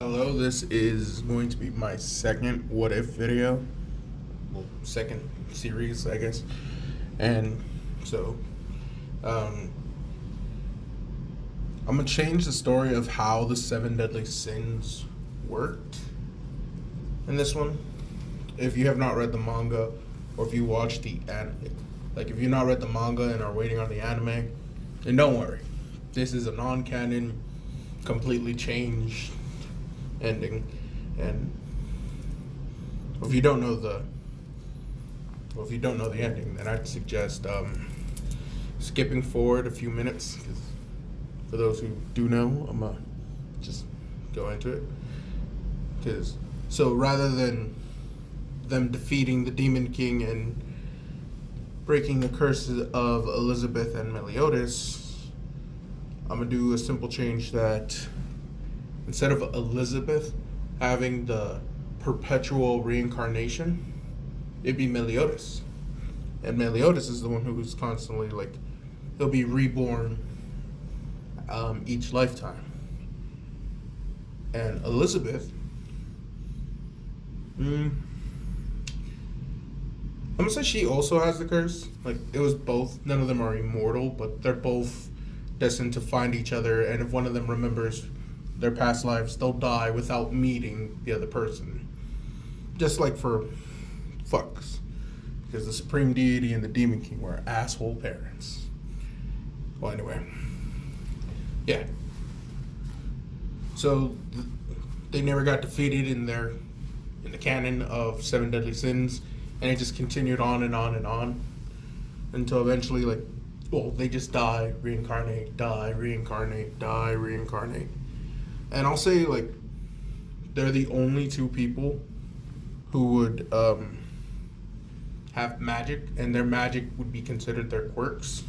Hello, this is going to be my second What If video. Well, second series, I guess. And so, um, I'm going to change the story of how the seven deadly sins worked in this one. If you have not read the manga, or if you watch the anime, like if you've not read the manga and are waiting on the anime, then don't worry. This is a non-canon, completely changed ending. And if you don't know the ending, then I'd suggest skipping forward a few minutes, because for those who do know, I'm gonna just go into it. Because so rather than them defeating the Demon King and breaking the curses of Elizabeth and Meliodas, I'm gonna do a simple change that instead of Elizabeth having the perpetual reincarnation, it'd be Meliodas. And Meliodas is the one who's constantly he'll be reborn each lifetime. And Elizabeth, I'm gonna say she also has the curse. It was both. None of them are immortal, but they're both destined to find each other. And if one of them remembers their past lives, they'll die without meeting the other person. Just like for fucks. Because the Supreme Deity and the Demon King were asshole parents. Well, anyway. Yeah. So, they never got defeated in the canon of Seven Deadly Sins. And it just continued on and on and on. Until eventually, they just die, reincarnate, die, reincarnate, die, reincarnate. And I'll say, they're the only two people who would have magic, and their magic would be considered their quirks.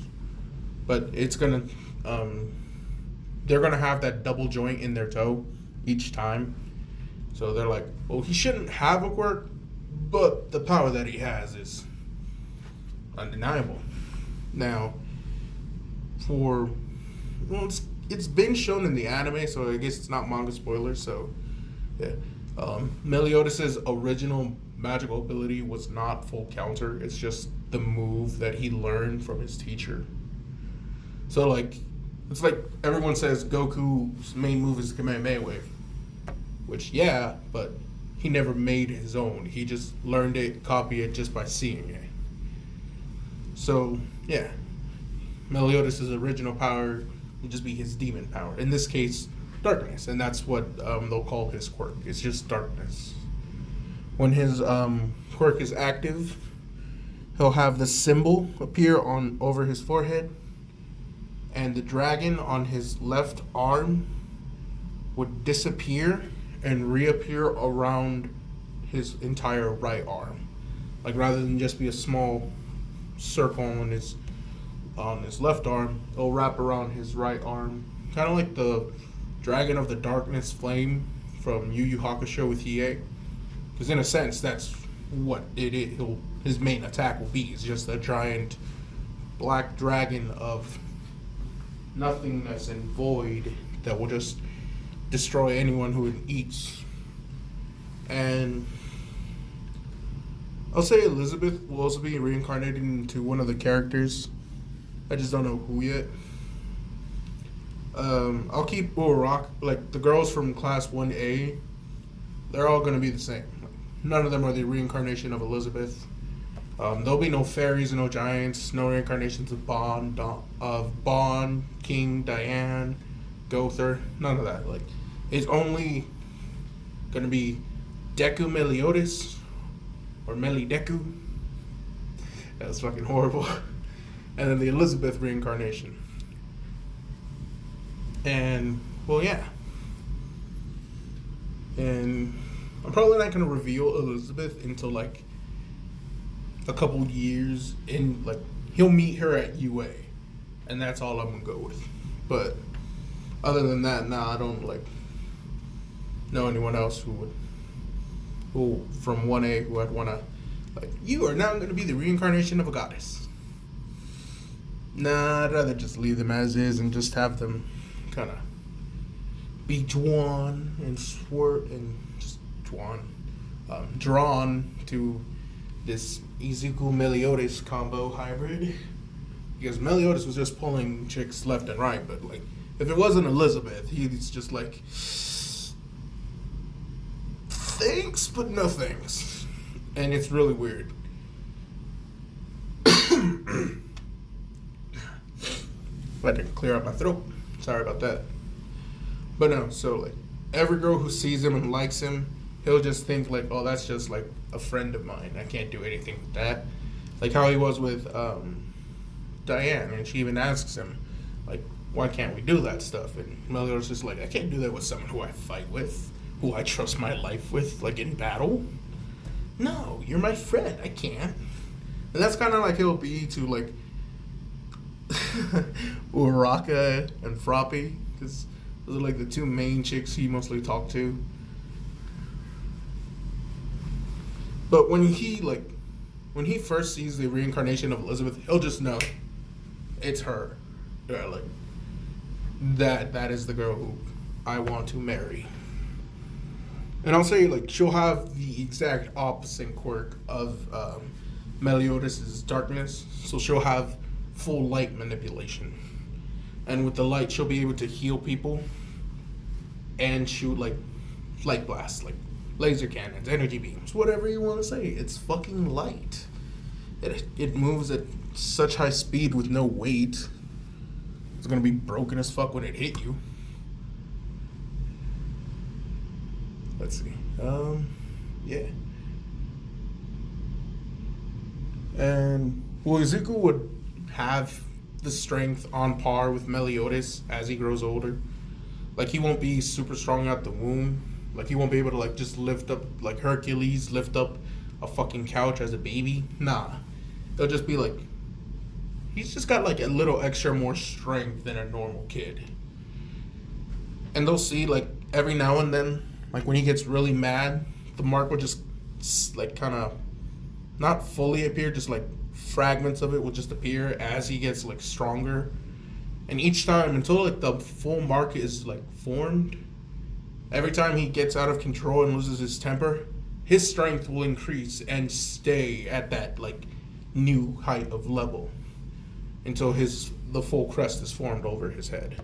But it's gonna, they're gonna have that double joint in their toe each time. So they're like, well, he shouldn't have a quirk, but the power that he has is undeniable. Now, it's been shown in the anime, so I guess it's not manga spoilers. So, yeah, Meliodas' original magical ability was not full counter. It's just the move that he learned from his teacher. So, it's like everyone says Goku's main move is the Kamehameha Wave, which but he never made his own. He just learned it, copied it just by seeing it. So, yeah, Meliodas' original power would just be his demon power. In this case, darkness, and that's what they'll call his quirk. It's just darkness. When his quirk is active, he'll have the symbol appear over his forehead, and the dragon on his left arm would disappear and reappear around his entire right arm. Rather than just be a small circle on his left arm, it'll wrap around his right arm, kind of like the Dragon of the Darkness Flame from Yu Yu Hakusho with Hiei. Because in a sense, that's what it is. His main attack will be. It's just a giant black dragon of nothingness and void that will just destroy anyone who it eats. And I'll say Elizabeth will also be reincarnated into one of the characters. I just don't know who yet. I'll keep Rock, the girls from class 1A, they're all going to be the same. None of them are the reincarnation of Elizabeth. There'll be no fairies, no giants, no reincarnations of Bond, King, Diane, Gother, none of that. It's only going to be Deku Meliodas, or Melideku. That's fucking horrible. And then the Elizabeth reincarnation. And, yeah. And I'm probably not going to reveal Elizabeth until, a couple years in, he'll meet her at UA. And that's all I'm going to go with. But other than that, I don't, know anyone else who from 1A who I'd want to, you are now going to be the reincarnation of a goddess. Nah, I'd rather just leave them as is and just have them kind of be drawn and swerve drawn to this Izuku Meliodas combo hybrid, because Meliodas was just pulling chicks left and right, but like if it wasn't Elizabeth, he's just like thanks but no thanks, and it's really weird. I had to clear out my throat. Sorry about that. But no, so like every girl who sees him and likes him, he'll just think like, oh, that's just like a friend of mine. I can't do anything with that. Like how he was with Diane, and she even asks him, like, why can't we do that stuff? And Meliodas just like, I can't do that with someone who I fight with, who I trust my life with, like in battle. No, you're my friend. I can't. And that's kind of like he'll be to like Uraka and Froppy, because those are like the two main chicks he mostly talked to. But when he first sees the reincarnation of Elizabeth, he'll just know it's her. Yeah, like that is the girl who I want to marry. And I'll say like she'll have the exact opposite quirk of Meliodas' darkness. So she'll have full light manipulation. And with the light, she'll be able to heal people and shoot like light blasts, like laser cannons, energy beams, whatever you want to say. It's fucking light. It moves at such high speed with no weight. It's gonna be broken as fuck when it hit you. Let's see. Yeah. And well, Izuku would have the strength on par with Meliodas as he grows older. Like he won't be super strong out the womb. Like he won't be able to like just lift up like Hercules, lift up a fucking couch as a baby. Nah. It'll just be like he's just got like a little extra more strength than a normal kid. And they'll see like every now and then, like when he gets really mad, the mark will just like kind of not fully appear, just like fragments of it will just appear as he gets like stronger. And each time until like the full mark is like formed, every time he gets out of control and loses his temper, his strength will increase and stay at that like new height of level until the full crest is formed over his head.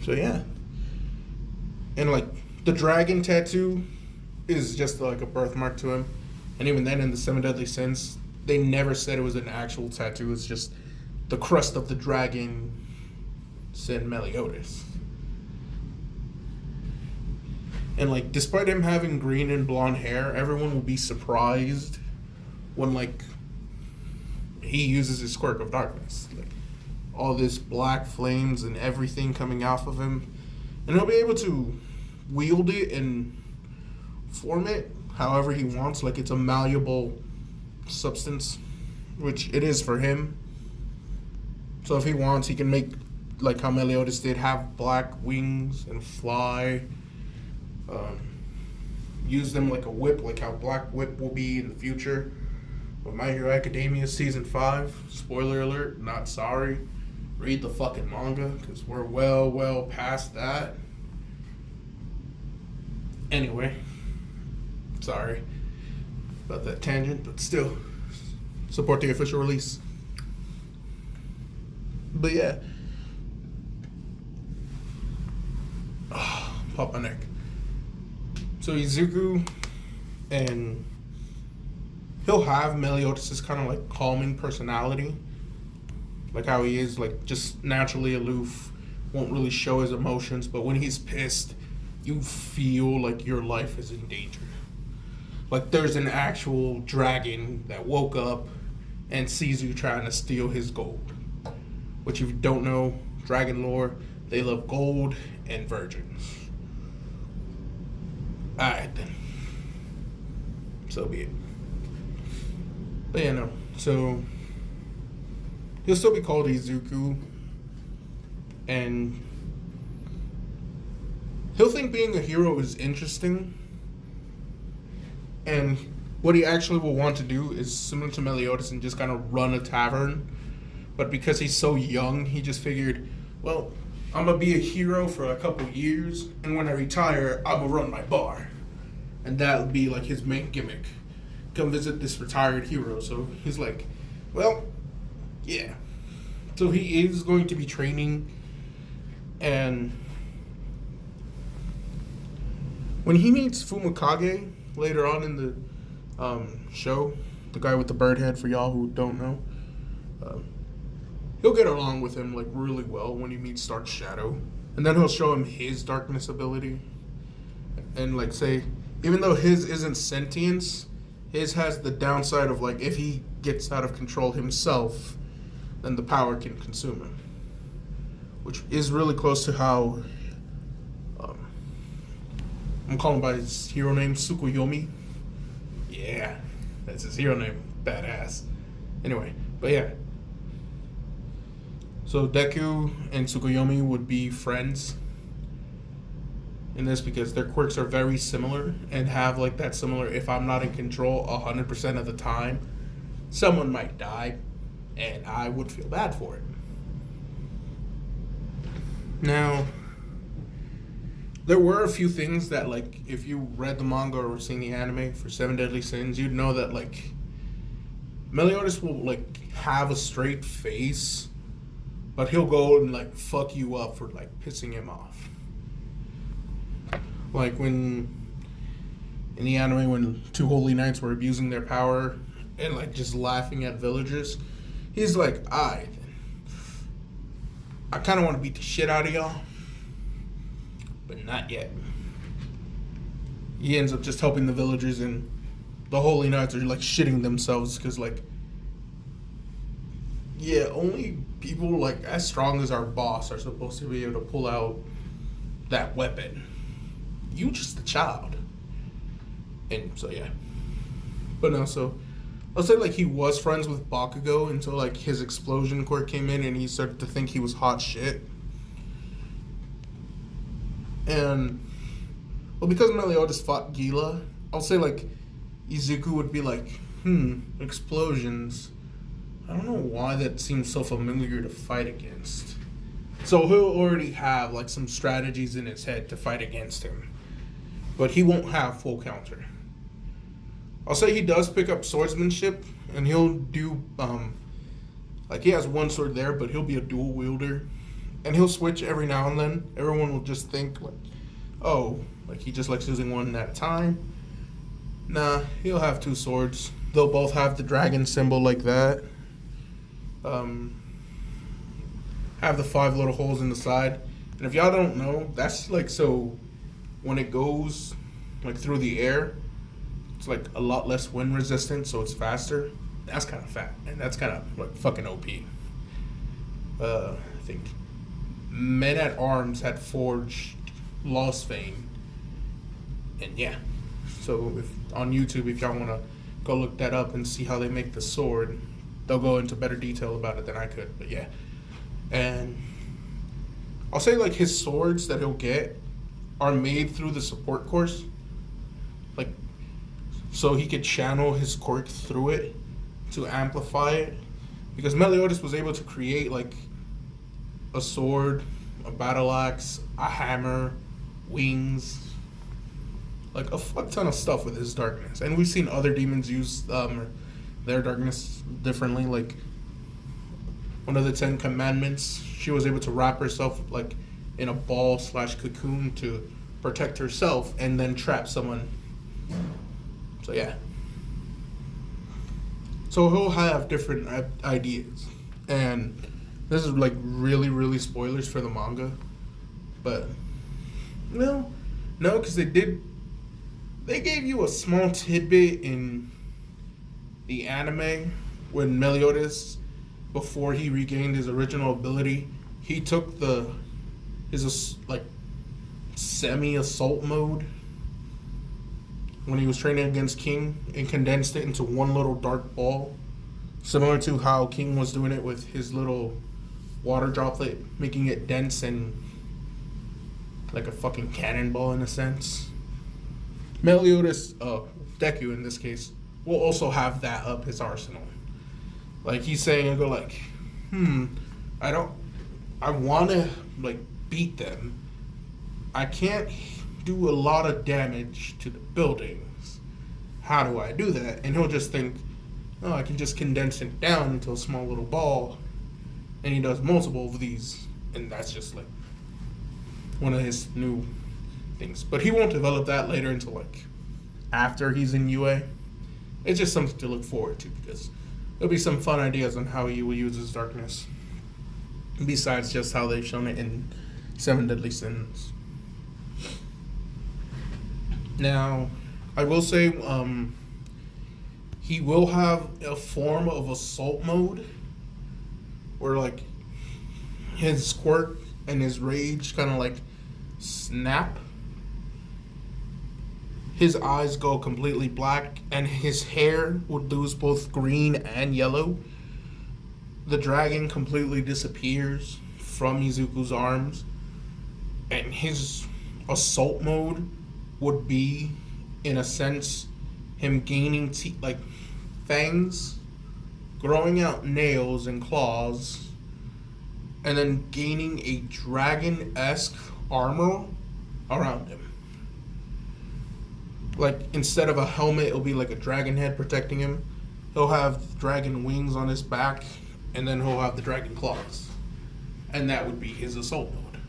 So yeah. And like the dragon tattoo is just like a birthmark to him. And even then in the Seven Deadly Sins, they never said it was an actual tattoo. It's just the crest of the dragon sin Meliodas. And like despite him having green and blonde hair, everyone will be surprised when like he uses his quirk of darkness. Like all this black flames and everything coming off of him. And he'll be able to wield it and form it however he wants. Like it's a malleable substance, which it is for him. So if he wants, he can make, like how Meliodas did, have black wings and fly. Use them like a whip, like how Black Whip will be in the future. But My Hero Academia Season 5, spoiler alert, not sorry. Read the fucking manga, because we're well past that. Anyway, sorry about that tangent, but still, support the official release. But yeah. Oh, pop my neck. So Izuku, and he'll have Meliodas' kind of like calming personality. Like how he is like just naturally aloof, won't really show his emotions, but when he's pissed, you feel like your life is in danger. Like there's an actual dragon that woke up and sees you trying to steal his gold. Which if you don't know, dragon lore, they love gold and virgins. Alright then. So be it. But yeah, no. So he'll still be called Izuku. And he'll think being a hero is interesting. And what he actually will want to do is similar to Meliodas and just kind of run a tavern. But because he's so young, he just figured, well, I'm gonna be a hero for a couple years, and when I retire, I'm gonna run my bar, and that would be like his main gimmick. Come visit this retired hero. So he's like, well, yeah. So he is going to be training, and when he meets Fumikage later on in the show, the guy with the bird head, for y'all who don't know, he'll get along with him like really well when he meets Dark Shadow, and then he'll show him his darkness ability, and like say, even though his isn't sentience, his has the downside of like if he gets out of control himself, then the power can consume him, which is really close to how I'm calling him by his hero name, Tsukuyomi. Yeah, that's his hero name. Badass. Anyway, but yeah. So Deku and Tsukuyomi would be friends in this because their quirks are very similar and have like that similar, if I'm not in control 100% of the time, someone might die and I would feel bad for it. Now, there were a few things that, like, if you read the manga or seen the anime for Seven Deadly Sins, you'd know that, like, Meliodas will, like, have a straight face, but he'll go and, like, fuck you up for, like, pissing him off. Like, when, in the anime, when two holy knights were abusing their power and, like, just laughing at villagers, he's like, I kind of want to beat the shit out of y'all, but not yet. He ends up just helping the villagers, and the holy knights are like shitting themselves because, like, yeah, only people like as strong as our boss are supposed to be able to pull out that weapon. You just a child. And so yeah. But no, so let's say like he was friends with Bakugo until like his explosion quirk came in and he started to think he was hot shit. And well, because Meliodas fought Gila, I'll say like Izuku would be like, explosions. I don't know why that seems so familiar to fight against. So he'll already have like some strategies in his head to fight against him. But he won't have full counter. I'll say he does pick up swordsmanship, and he'll do, like he has one sword there, but he'll be a dual wielder. And he'll switch every now and then. Everyone will just think like, oh, like he just likes using one at a time. Nah, he'll have two swords. They'll both have the dragon symbol like that. Have the 5 little holes in the side. And if y'all don't know, that's like so when it goes like through the air, it's like a lot less wind resistant, so it's faster. That's kind of fat, and that's kind of like fucking OP. I think Men at Arms had forged Lostfane, and yeah. So if on YouTube, if y'all want to go look that up and see how they make the sword, they'll go into better detail about it than I could. But yeah, and I'll say like his swords that he'll get are made through the support course, like so he could channel his quirk through it to amplify it, because Meliodas was able to create like a sword, a battle axe, a hammer, wings, like a fuck ton of stuff with his darkness. And we've seen other demons use their darkness differently. Like one of the 10 Commandments, she was able to wrap herself like in a ball / cocoon to protect herself and then trap someone. So yeah. So he'll have different ideas, and this is like really, really spoilers for the manga, but no, because they gave you a small tidbit in the anime when Meliodas, before he regained his original ability, he took his like semi-assault mode when he was training against King and condensed it into one little dark ball, similar to how King was doing it with his little water droplet, making it dense and like a fucking cannonball in a sense. Meliodas, Deku in this case, will also have that up his arsenal. Like he's saying, I go like, I want to like beat them, I can't do a lot of damage to the buildings. How do I do that? And he'll just think, oh, I can just condense it down into a small little ball. And he does multiple of these. And that's just like one of his new things. But he won't develop that later until like after he's in UA. It's just something to look forward to because there'll be some fun ideas on how he will use his darkness. Besides just how they've shown it in Seven Deadly Sins. Now, I will say, he will have a form of assault mode where like his quirk and his rage kind of like snap. His eyes go completely black and his hair would lose both green and yellow. The dragon completely disappears from Izuku's arms, and his assault mode would be, in a sense, him gaining like fangs, growing out nails and claws, and then gaining a dragon-esque armor around him. Like, instead of a helmet, it'll be like a dragon head protecting him. He'll have dragon wings on his back, and then he'll have the dragon claws. And that would be his assault mode.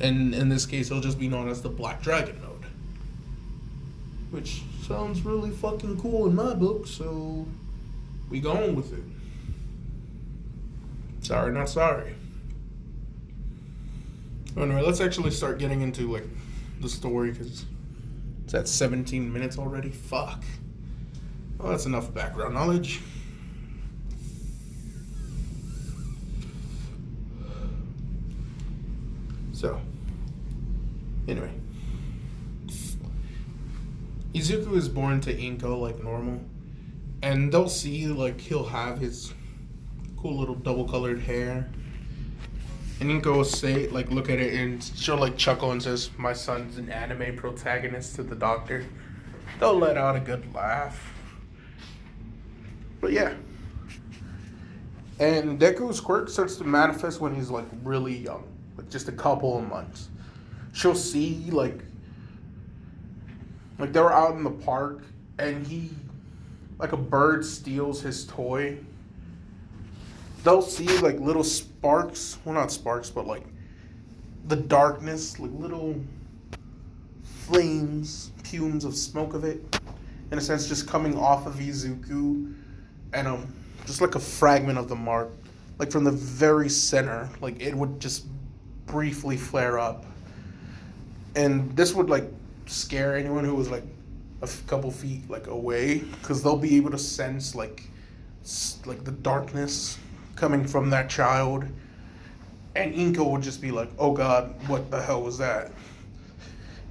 And in this case, he'll just be known as the Black Dragon mode. Which sounds really fucking cool in my book, so we going with it. Sorry, not sorry. Anyway, let's actually start getting into like the story, because it's at 17 minutes already. Fuck. Well, that's enough background knowledge. So, anyway. Izuku is born to Inko like normal. And they'll see, like, he'll have his cool little double-colored hair. And Inko will say, like, look at it, and she'll, like, chuckle and says, my son's an anime protagonist to the doctor. They'll let out a good laugh. But, yeah. And Deku's quirk starts to manifest when he's, like, really young. Like, just a couple of months. She'll see, like they were out in the park, and he, like, a bird steals his toy. They'll see, like, little sparks. Well, not sparks, but, like, the darkness, like, little flames, fumes of smoke of it, in a sense, just coming off of Izuku, and, just, like, a fragment of the mark, like, from the very center, like, it would just briefly flare up. And this would, like, scare anyone who was, like, a couple feet, like, away, because they'll be able to sense, like, the darkness coming from that child. And Inko would just be like, oh god, what the hell was that?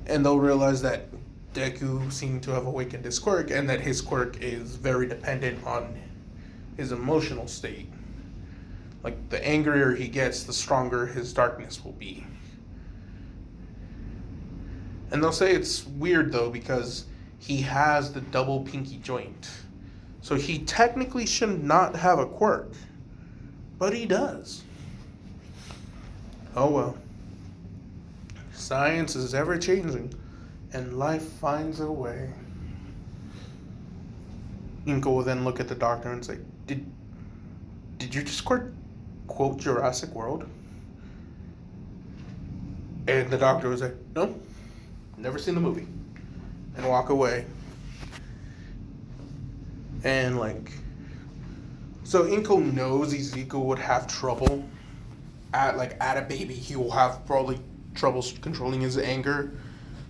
And they'll realize that Deku seemed to have awakened his quirk, and that his quirk is very dependent on his emotional state. Like, the angrier he gets, the stronger his darkness will be. And they'll say it's weird, though, because he has the double pinky joint. So he technically should not have a quirk. But he does. Oh well. Science is ever changing, and life finds a way. Inko will then look at the doctor and say, Did you just quote Jurassic World? And the doctor will say, no, never seen the movie. And walk away. And, like, so Inko knows Izuku would have trouble at a baby. He will have probably trouble controlling his anger,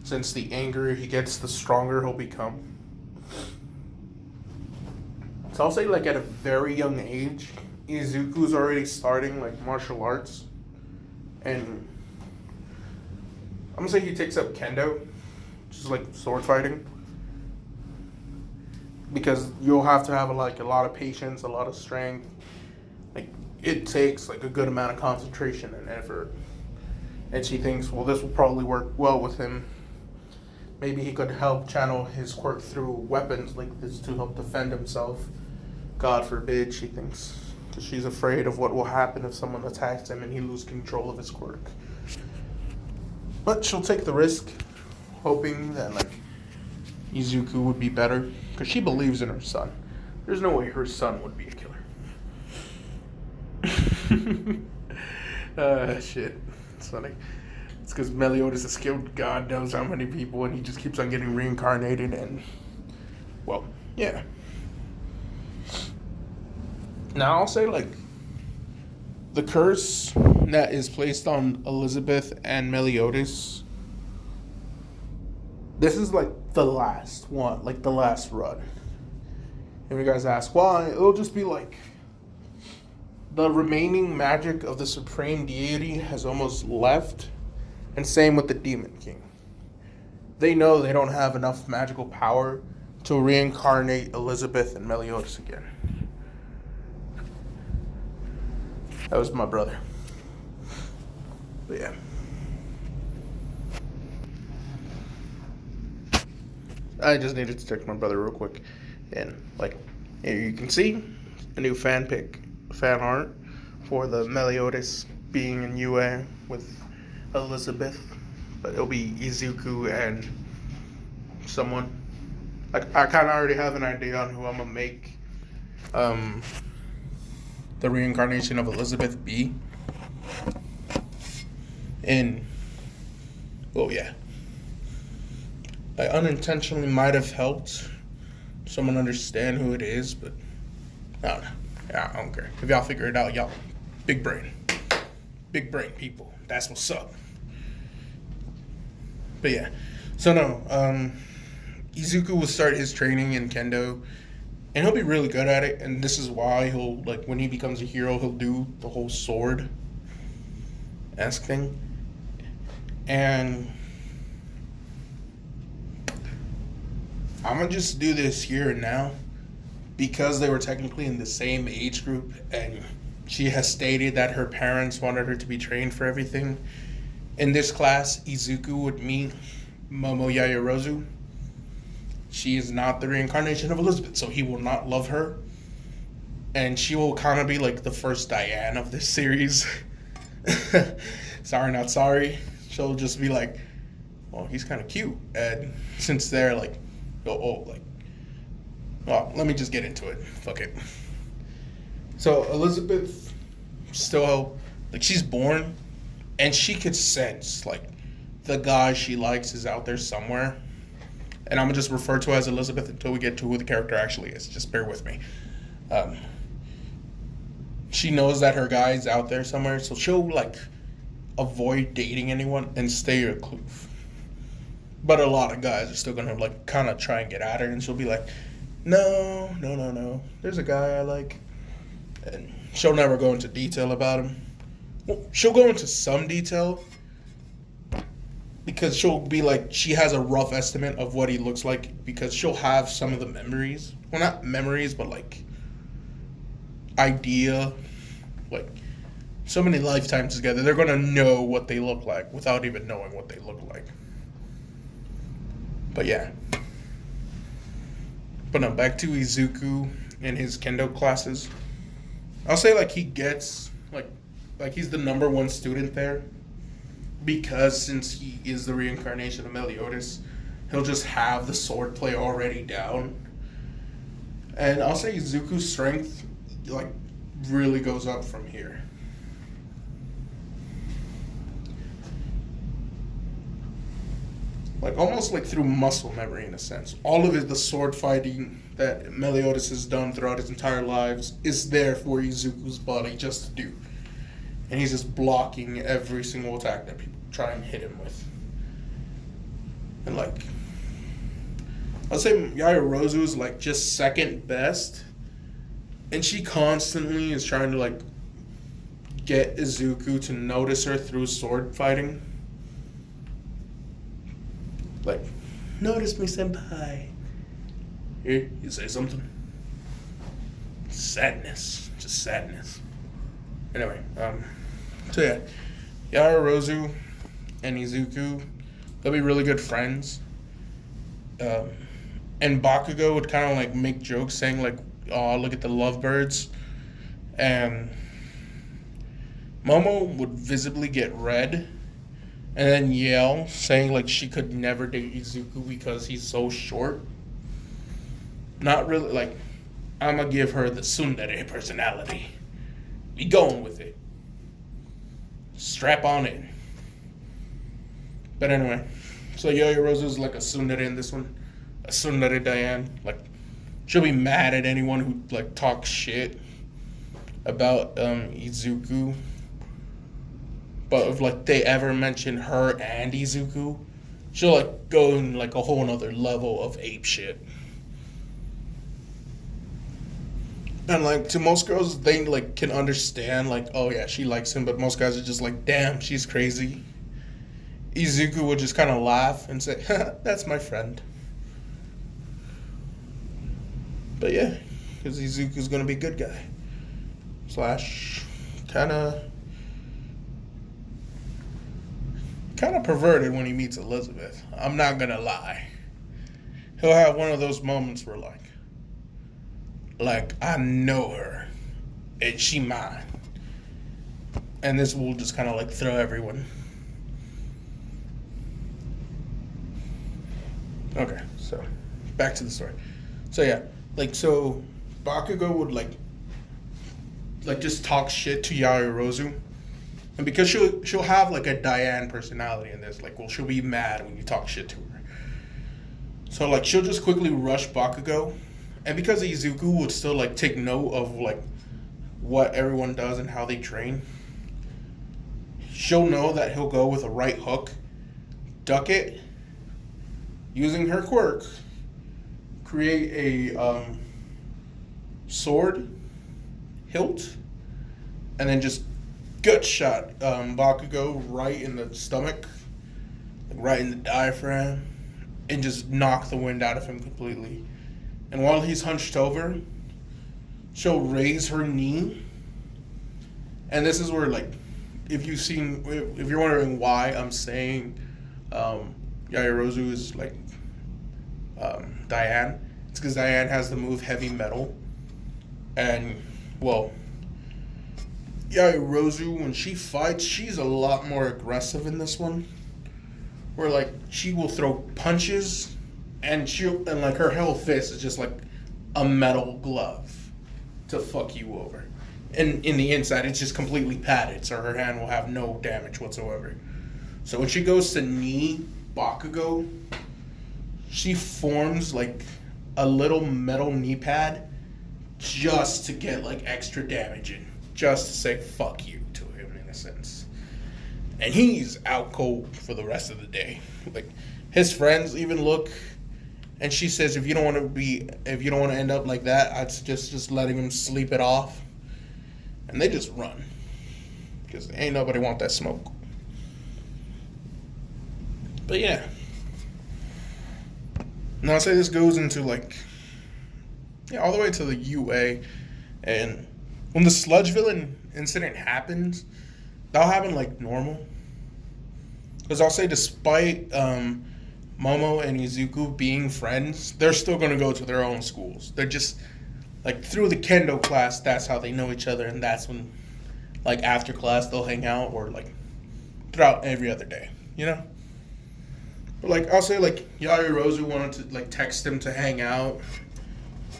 since the angrier he gets, the stronger he'll become. So I'll say, like, at a very young age, Izuku's already starting, like, martial arts. And I'm gonna say he takes up kendo, which is, like, sword fighting. Because you'll have to have, like, a lot of patience, a lot of strength. Like, it takes, like, a good amount of concentration and effort. And she thinks, well, this will probably work well with him. Maybe he could help channel his quirk through weapons like this to help defend himself. God forbid, she thinks. because she's afraid of what will happen if someone attacks him and he loses control of his quirk. But she'll take the risk, hoping that like Izuku would be better, because she believes in her son. There's no way her son would be a killer. Shit. It's funny. It's because Meliodas has killed God knows how many people, and he just keeps on getting reincarnated, and, well, yeah. Now, I'll say, like, the curse that is placed on Elizabeth and Meliodas, this is, like, the last one, like, the last run. And you guys ask why, it'll just be, like, the remaining magic of the Supreme Deity has almost left, and same with the Demon King. They know they don't have enough magical power to reincarnate Elizabeth and Meliodas again. That was my brother. But yeah. I just needed to text my brother real quick. And, like, here you can see a new fan art for the Meliodas being in UA with Elizabeth. But it'll be Izuku and someone. I kind of already have an idea on who I'm going to make the reincarnation of Elizabeth be. And, oh yeah. I unintentionally might have helped someone understand who it is, but I don't know. Yeah, I don't care. If y'all figure it out, y'all big brain. Big brain people. That's what's up. But yeah. So no, Izuku will start his training in Kendo, and he'll be really good at it, and this is why he'll, like, when he becomes a hero, he'll do the whole sword-esque thing. And I'm gonna just do this here and now, because they were technically in the same age group, and she has stated that her parents wanted her to be trained for everything. In this class, Izuku would meet Momo Yaoyorozu. She is not the reincarnation of Elizabeth, so he will not love her. And she will kind of be like the first Diane of this series. Sorry, not sorry. She'll just be like, well, he's kind of cute. And since they're like, well, let me just get into it. Fuck it. So Elizabeth still, like, she's born, and she could sense, like, the guy she likes is out there somewhere. And I'm going to just refer to her as Elizabeth until we get to who the character actually is. Just bear with me. She knows that her guy is out there somewhere, so she'll, like, avoid dating anyone and stay aloof. But a lot of guys are still going to, like, kind of try and get at her, and she'll be like, no. There's a guy I like. And she'll never go into detail about him. Well, she'll go into some detail, because she'll be like, she has a rough estimate of what he looks like, because she'll have some of the memories. Well, not memories, but, like, idea. Like, so many lifetimes together, they're going to know what they look like without even knowing what they look like. But yeah. But no, back to Izuku and his Kendo classes. I'll say, like, he gets, like he's the number one student there. Because since he is the reincarnation of Meliodas, he'll just have the swordplay already down. And I'll say Izuku's strength, like, really goes up from here. Like, almost like through muscle memory in a sense. All of it, the sword fighting that Meliodas has done throughout his entire lives is there for Izuku's body just to do. And he's just blocking every single attack that people try and hit him with. And, like, I'll say Yaoyorozu is, like, just second best. And she constantly is trying to, like, get Izuku to notice her through sword fighting. Like, notice me, senpai. Here, you say something? Sadness. Just sadness. Anyway, so yeah. Yaoyorozu and Izuku, they'll be really good friends. And Bakugo would kind of, like, make jokes saying, like, oh, look at the lovebirds. and Momo would visibly get red and then yell, saying like she could never date Izuku because he's so short. Not really, like, I'ma give her the tsundere personality. Be going with it. Strap on in. But anyway, so Yaoyorozu's like a tsundere in this one. A tsundere Diane. Like, she'll be mad at anyone who like talks shit about Izuku. But if like they ever mention her and Izuku, she'll like go in like a whole nother level of ape shit. And like to most girls, they like can understand like, oh yeah, she likes him, but most guys are just like, damn, she's crazy. Izuku would just kind of laugh and say, that's my friend. But yeah, because Izuku's gonna be a good guy. Slash, kind of perverted when he meets Elizabeth. I'm not gonna lie. He'll have one of those moments where like I know her and she mine. And this will just kind of like throw everyone. Okay, so back to the story. So yeah, like so Bakugo would like just talk shit to Yaoyorozu. And because she'll have like a Diane personality in this, like, well, she'll be mad when you talk shit to her. So like she'll just quickly rush Bakugo. And because Izuku would still like take note of like what everyone does and how they train, she'll know that he'll go with a right hook, duck it, using her quirk, create a sword hilt, and then just gut shot Bakugo right in the stomach, like right in the diaphragm, and just knock the wind out of him completely. And while he's hunched over, she'll raise her knee. And this is where, like, if you're wondering why I'm saying Yaoyorozu is like Diane, it's because Diane has the move Heavy Metal. And, well, Yaoyorozu, when she fights, she's a lot more aggressive in this one. Where, like, she will throw punches, and like her hell fist is just like a metal glove to fuck you over. And in the inside, it's just completely padded, so her hand will have no damage whatsoever. So when she goes to knee Bakugo, she forms like a little metal knee pad just to get like extra damage in. Just to say fuck you to him in a sense. And he's out cold for the rest of the day. Like his friends even look, and she says if you don't want to end up like that, I'd suggest just letting him sleep it off. And they just run. Because ain't nobody want that smoke. But yeah. Now I'll say this goes into like, yeah, all the way to the UA. And when the sludge villain incident happens, that'll happen like normal. Because I'll say despite Momo and Izuku being friends, they're still going to go to their own schools. They're just, like, through the kendo class, that's how they know each other, and that's when, like, after class they'll hang out, or, like, throughout every other day, you know? But, like, I'll say, like, Yaoyorozu wanted to, like, text him to hang out,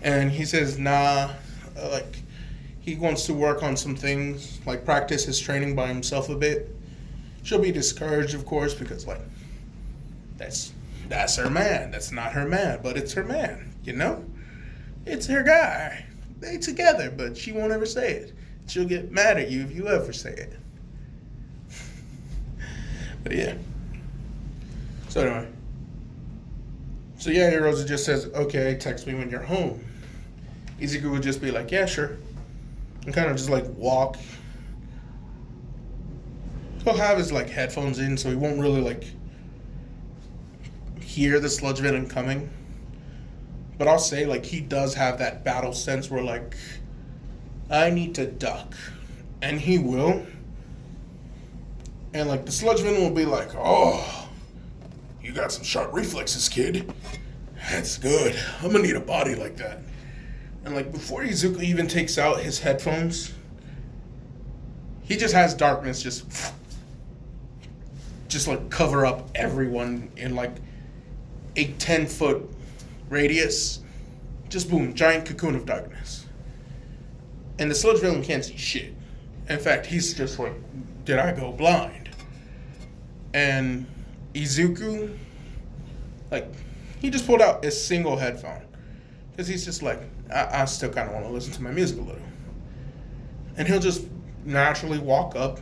and he says, nah, like, he wants to work on some things, like, practice his training by himself a bit. She'll be discouraged, of course, because, like, that's her man. That's not her man, but it's her man, you know? It's her guy. They together, but she won't ever say it. She'll get mad at you if you ever say it. But yeah. So anyway. So yeah, Hiroza just says, okay, text me when you're home. Izuku would just be like, yeah, sure. And kind of just like walk. He'll have his like headphones in, so he won't really like hear the sludge villain coming. But I'll say, like, he does have that battle sense where, like, I need to duck. And he will. And, like, the sludge villain will be like, oh, you got some sharp reflexes, kid. That's good. I'm gonna need a body like that. And, like, before Izuku even takes out his headphones, he just has darkness just like cover up everyone in like a 10-foot radius. Just boom, giant cocoon of darkness. And the sludge villain can't see shit. In fact, he's just like, did I go blind? And Izuku, like, he just pulled out a single headphone. Because he's just like, I still kind of want to listen to my music a little. And he'll just naturally walk up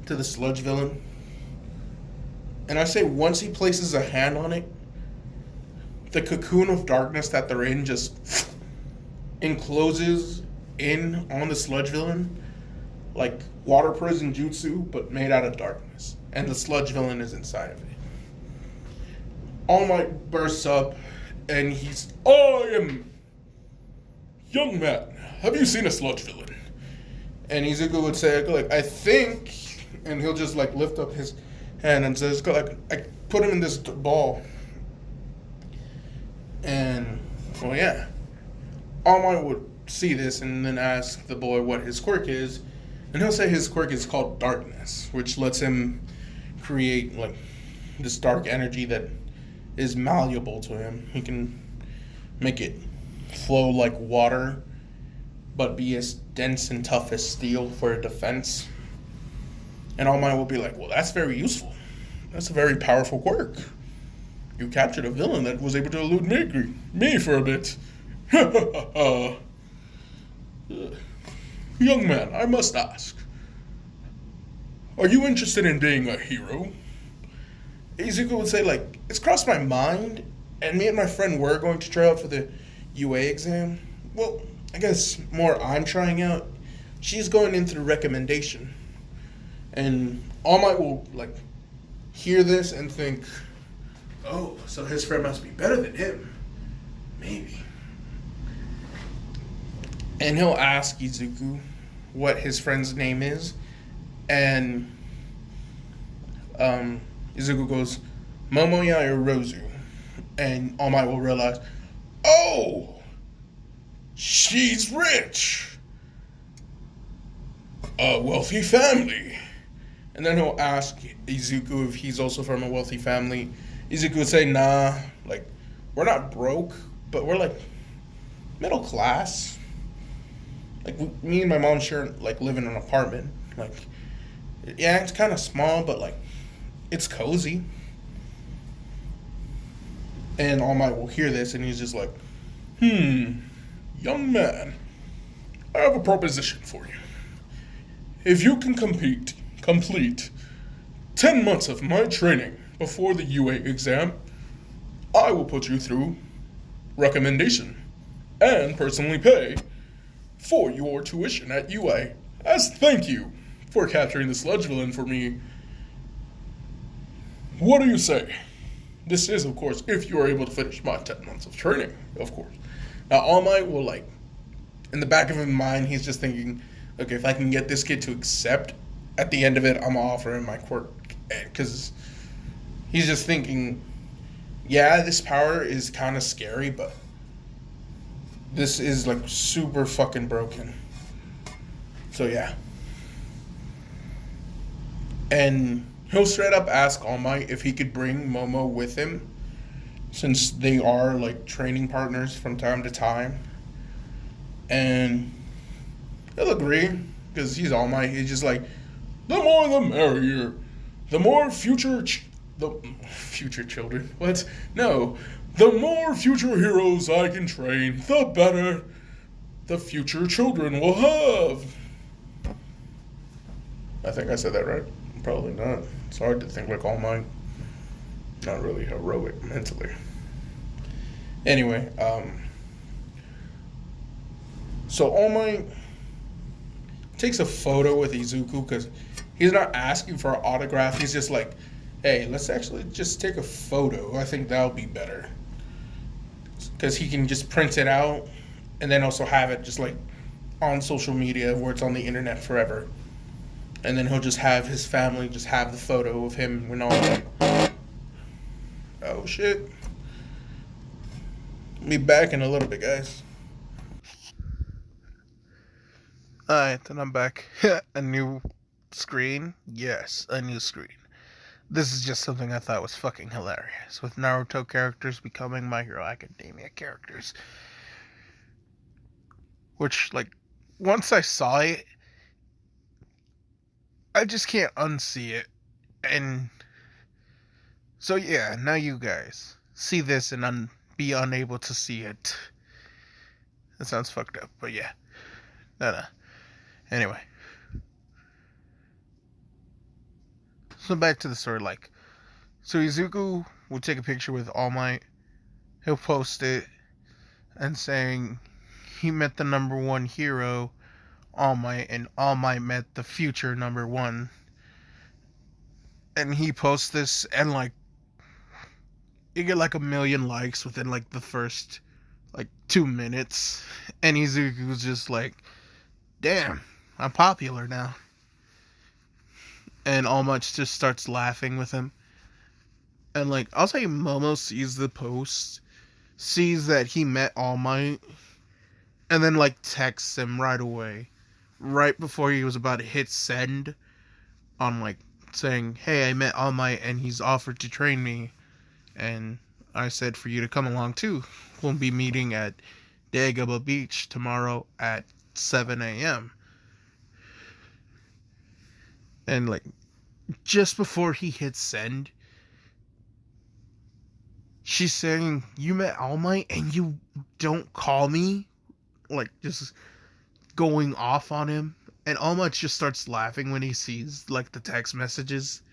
to the sludge villain. And I say once he places a hand on it, the cocoon of darkness that they're in just encloses in on the sludge villain like water prison jutsu, but made out of darkness. And the sludge villain is inside of it. All Might bursts up, and he's, I am young man. Have you seen a sludge villain? And Izuku would say, like, I think, and he'll just like lift up his hand and says, like, I put him in this ball. And, well, yeah. All Might would see this and then ask the boy what his quirk is. And he'll say his quirk is called darkness, which lets him create, like, this dark energy that is malleable to him. He can make it flow like water, but be as dense and tough as steel for a defense. And All Might will be like, well, that's very useful. That's a very powerful quirk. You captured a villain that was able to elude me for a bit. Young man, I must ask, are you interested in being a hero? Izuku would say, like, it's crossed my mind, and me and my friend were going to try out for the UA exam. Well, I guess more I'm trying out. She's going in through recommendation. And All Might will, like, hear this and think, oh, so his friend must be better than him. Maybe. And he'll ask Izuku what his friend's name is. And Izuku goes, Momoya Irozu. And All Might will realize, oh, she's rich. A wealthy family. And then he'll ask Izuku if he's also from a wealthy family. Izuku would say, nah, like, we're not broke, but we're, like, middle class. Like, me and my mom share, like, live in an apartment. Like, yeah, it's kind of small, but, like, it's cozy. And All Might will hear this, and he's just like, young man, I have a proposition for you. If you can complete 10 months of my training before the UA exam, I will put you through recommendation and personally pay for your tuition at UA as thank you for capturing the sludge villain for me. What do you say? This is, of course, if you are able to finish my 10 months of training, of course. Now, All Might will, like, in the back of his mind, he's just thinking, okay, if I can get this kid to accept, at the end of it, I'm going to offer him my quirk. Because he's just thinking, yeah, this power is kind of scary, but this is, like, super fucking broken. So, yeah. And he'll straight up ask All Might if he could bring Momo with him, since they are, like, training partners from time to time. And he'll agree, because he's All Might. He's just like, the more the merrier. The more future children. What? No. The more future heroes I can train, the better the future children will have. I think I said that right. Probably not. It's hard to think like All Might. Not really heroic mentally. Anyway, so All Might takes a photo with Izuku because he's not asking for an autograph. He's just like, hey, let's actually just take a photo. I think that'll be better. Because he can just print it out and then also have it just like on social media where it's on the internet forever. And then he'll just have his family just have the photo of him and all that. Oh, shit. Be back in a little bit, guys. Alright, then I'm back. A new screen? Yes, a new screen. This is just something I thought was fucking hilarious, with Naruto characters becoming My Hero Academia characters. Which, like, once I saw it, I just can't unsee it. And so, yeah, now you guys see this and be unable to see it. That sounds fucked up, but yeah. No. Anyway. So back to the story, like, so Izuku will take a picture with All Might, he'll post it, and saying he met the number one hero, All Might, and All Might met the future number one. And he posts this, and, like, you get, like, 1,000,000 likes within, like, the first, like, 2 minutes. And Izuku's just like, damn, I'm popular now. And All Might just starts laughing with him. And, like, I'll say Momo sees the post, sees that he met All Might, and then, like, texts him right away. Right before he was about to hit send on, like, saying, hey, I met All Might and he's offered to train me. And I said for you to come along too. We'll be meeting at Dagobah Beach tomorrow at 7 a.m. And, like, just before he hits send, she's saying, you met All Might and you don't call me? Like, just going off on him. And All Might just starts laughing when he sees, like, the text messages.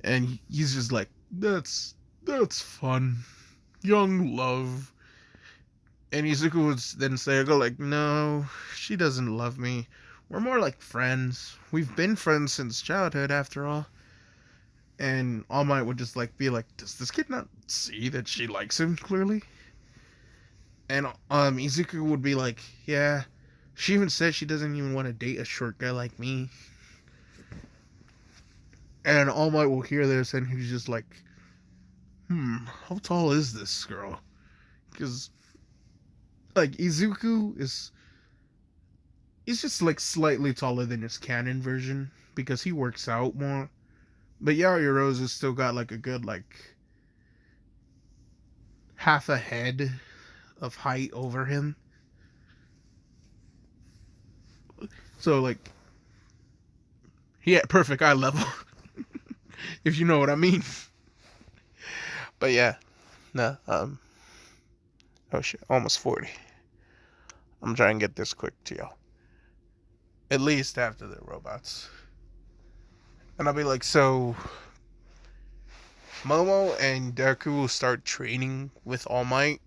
And he's just like, that's fun. Young love. And Izuku would then say, like, no, she doesn't love me. We're more like friends. We've been friends since childhood, after all. And All Might would just, like, be like, does this kid not see that she likes him, clearly? And Izuku would be like, yeah, she even said she doesn't even want to date a short guy like me. And All Might will hear this, and he's just like, how tall is this girl? Because, like, Izuku he's just, like, slightly taller than his canon version, because he works out more. But Yaoyorozu's still got, like, a good, like, half a head of height over him. So, like, he at perfect eye level. If you know what I mean. But yeah. No, oh shit, almost 40. I'm trying to get this quick to y'all. At least after the robots. And I'll be like, so Momo and Deku will start training with All Might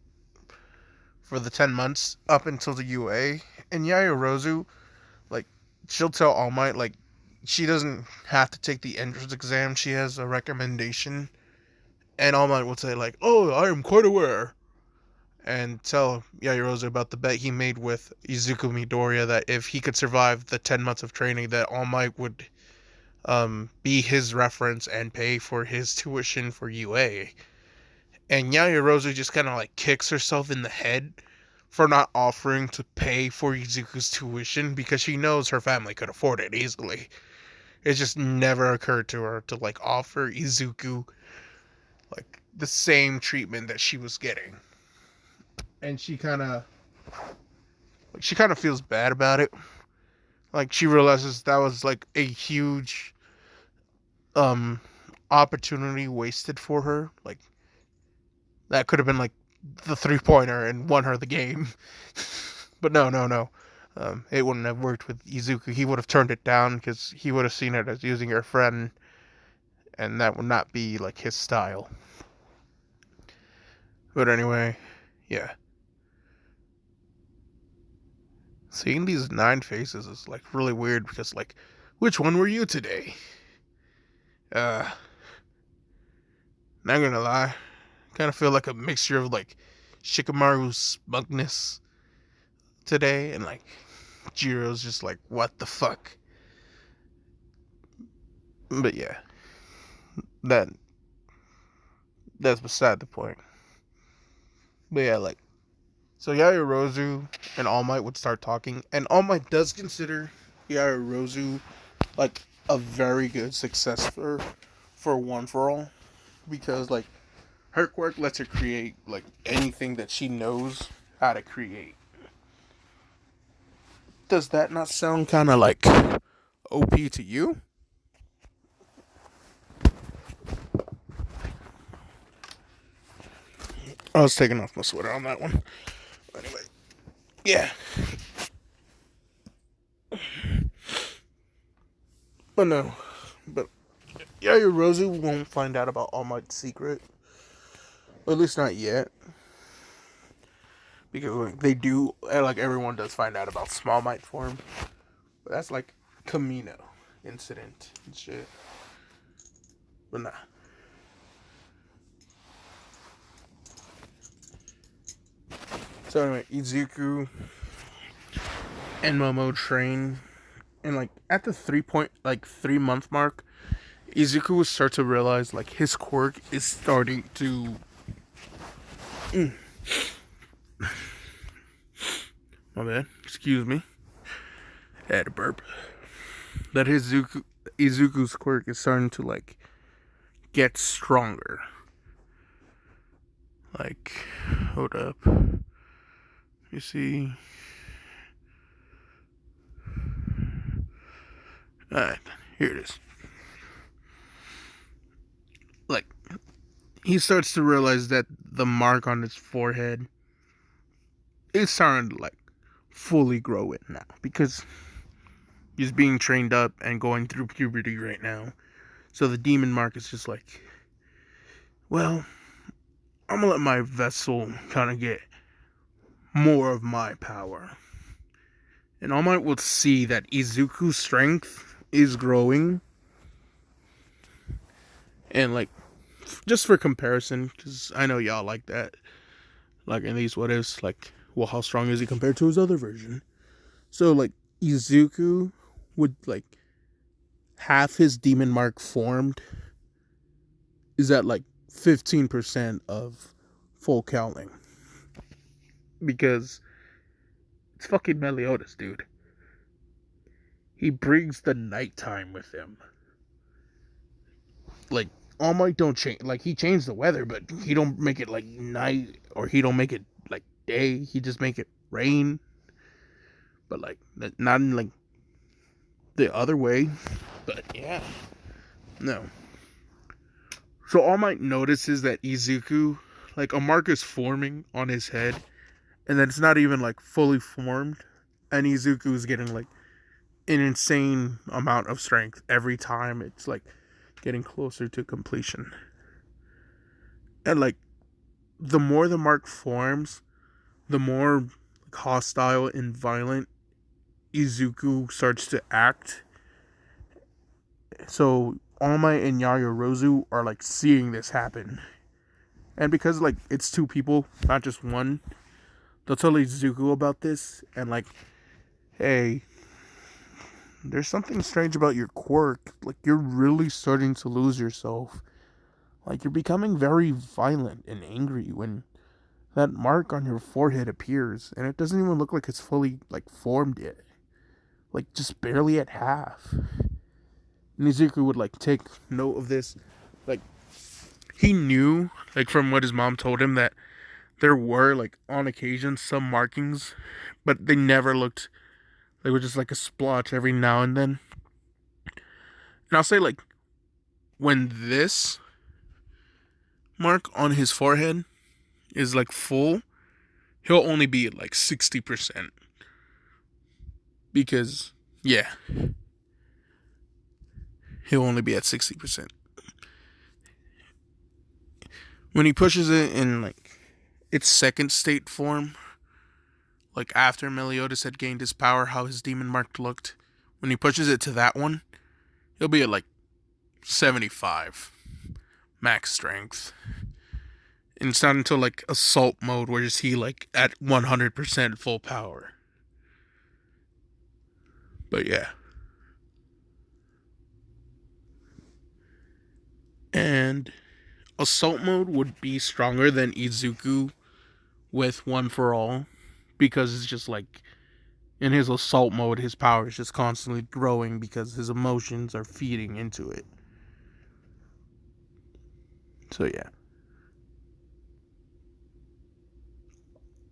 for the 10 months up until the UA. And Yaoyorozu, like, she'll tell All Might, like, she doesn't have to take the entrance exam. She has a recommendation. And All Might will say, like, oh, I am quite aware. And tell Yaoyorozu about the bet he made with Izuku Midoriya that if he could survive the 10 months of training, that All Might would be his reference and pay for his tuition for UA. And Yaoyorozu just kind of, like, kicks herself in the head for not offering to pay for Izuku's tuition because she knows her family could afford it easily. It just never occurred to her to, like, offer Izuku, like, the same treatment that she was getting. And she kind of feels bad about it. Like, she realizes that was, like, a huge opportunity wasted for her. Like, that could have been, like, the 3-pointer and won her the game. But no. It wouldn't have worked with Izuku. He would have turned it down because he would have seen it as using her friend, and that would not be, like, his style. But anyway, yeah. Seeing these 9 faces is, like, really weird because, like, which one were you today? Not gonna lie, kind of feel like a mixture of, like, Shikamaru's smugness today and, like, Jiro's just like, what the fuck? But yeah, that's beside the point. But yeah, like, so Yaoyorozu and All Might would start talking, and All Might does consider Yaoyorozu like a very good successor for One for All, because like her quirk lets her create like anything that she knows how to create. Does that not sound kind of like OP to you? I was taking off my sweater on that one. Anyway, yeah. But no, but Yaoyorozu won't find out about All Might's secret. Or at least not yet. Because like, they do, like everyone does find out about Small Might form. But that's like Camino incident and shit. But nah. So anyway, Izuku and Momo train, and like at the 3 month mark, Izuku will start to realize like his quirk is starting to my bad, excuse me. I had a burp. That Izuku's quirk is starting to like get stronger. Like, hold up. You see. Alright, here it is. Like, he starts to realize that the mark on his forehead is starting to like fully grow it now, because he's being trained up and going through puberty right now. So the demon mark is just like, well, I'm gonna let my vessel kind of get more of my power. And All Might will see that Izuku's strength is growing. And like, just for comparison, because I know y'all like that. Like in these what ifs, like, well, how strong is he compared to his other version? So like, Izuku would like half his demon mark formed is at like 15% of full counting. Because it's fucking Meliodas, dude. He brings the nighttime with him. Like, All Might don't change. Like, he changed the weather, but he don't make it like night, or he don't make it like day. He just make it rain. But like, not in like the other way. But yeah, no. So All Might notices that Izuku, like, a mark is forming on his head, and then it's not even like fully formed, and Izuku is getting like an insane amount of strength every time it's like getting closer to completion. And like, the more the mark forms, the more hostile and violent Izuku starts to act. So All Might and Yaoyorozu are like seeing this happen, and because like it's two people, not just one, they'll tell Izuku about this and like, hey, there's something strange about your quirk. Like, you're really starting to lose yourself. Like, you're becoming very violent and angry when that mark on your forehead appears, and it doesn't even look like it's fully like formed yet. Like, just barely at half. And Izuku would like take note of this. Like, he knew, like, from what his mom told him, that there were like on occasion some markings, but they never looked. They were just like a splotch every now and then. And I'll say, like, when this mark on his forehead is like full, he'll only be at like 60%. Because, yeah, he'll only be at 60%. When he pushes it in like its second state form, like after Meliodas had gained his power, how his demon mark looked, when he pushes it to that one, he'll be at like 75 max strength. And it's not until like assault mode where is he like at 100% full power. But yeah. And assault mode would be stronger than Izuku with One for All, because it's just like In his assault mode, his power is just constantly growing because his emotions are feeding into it. So yeah.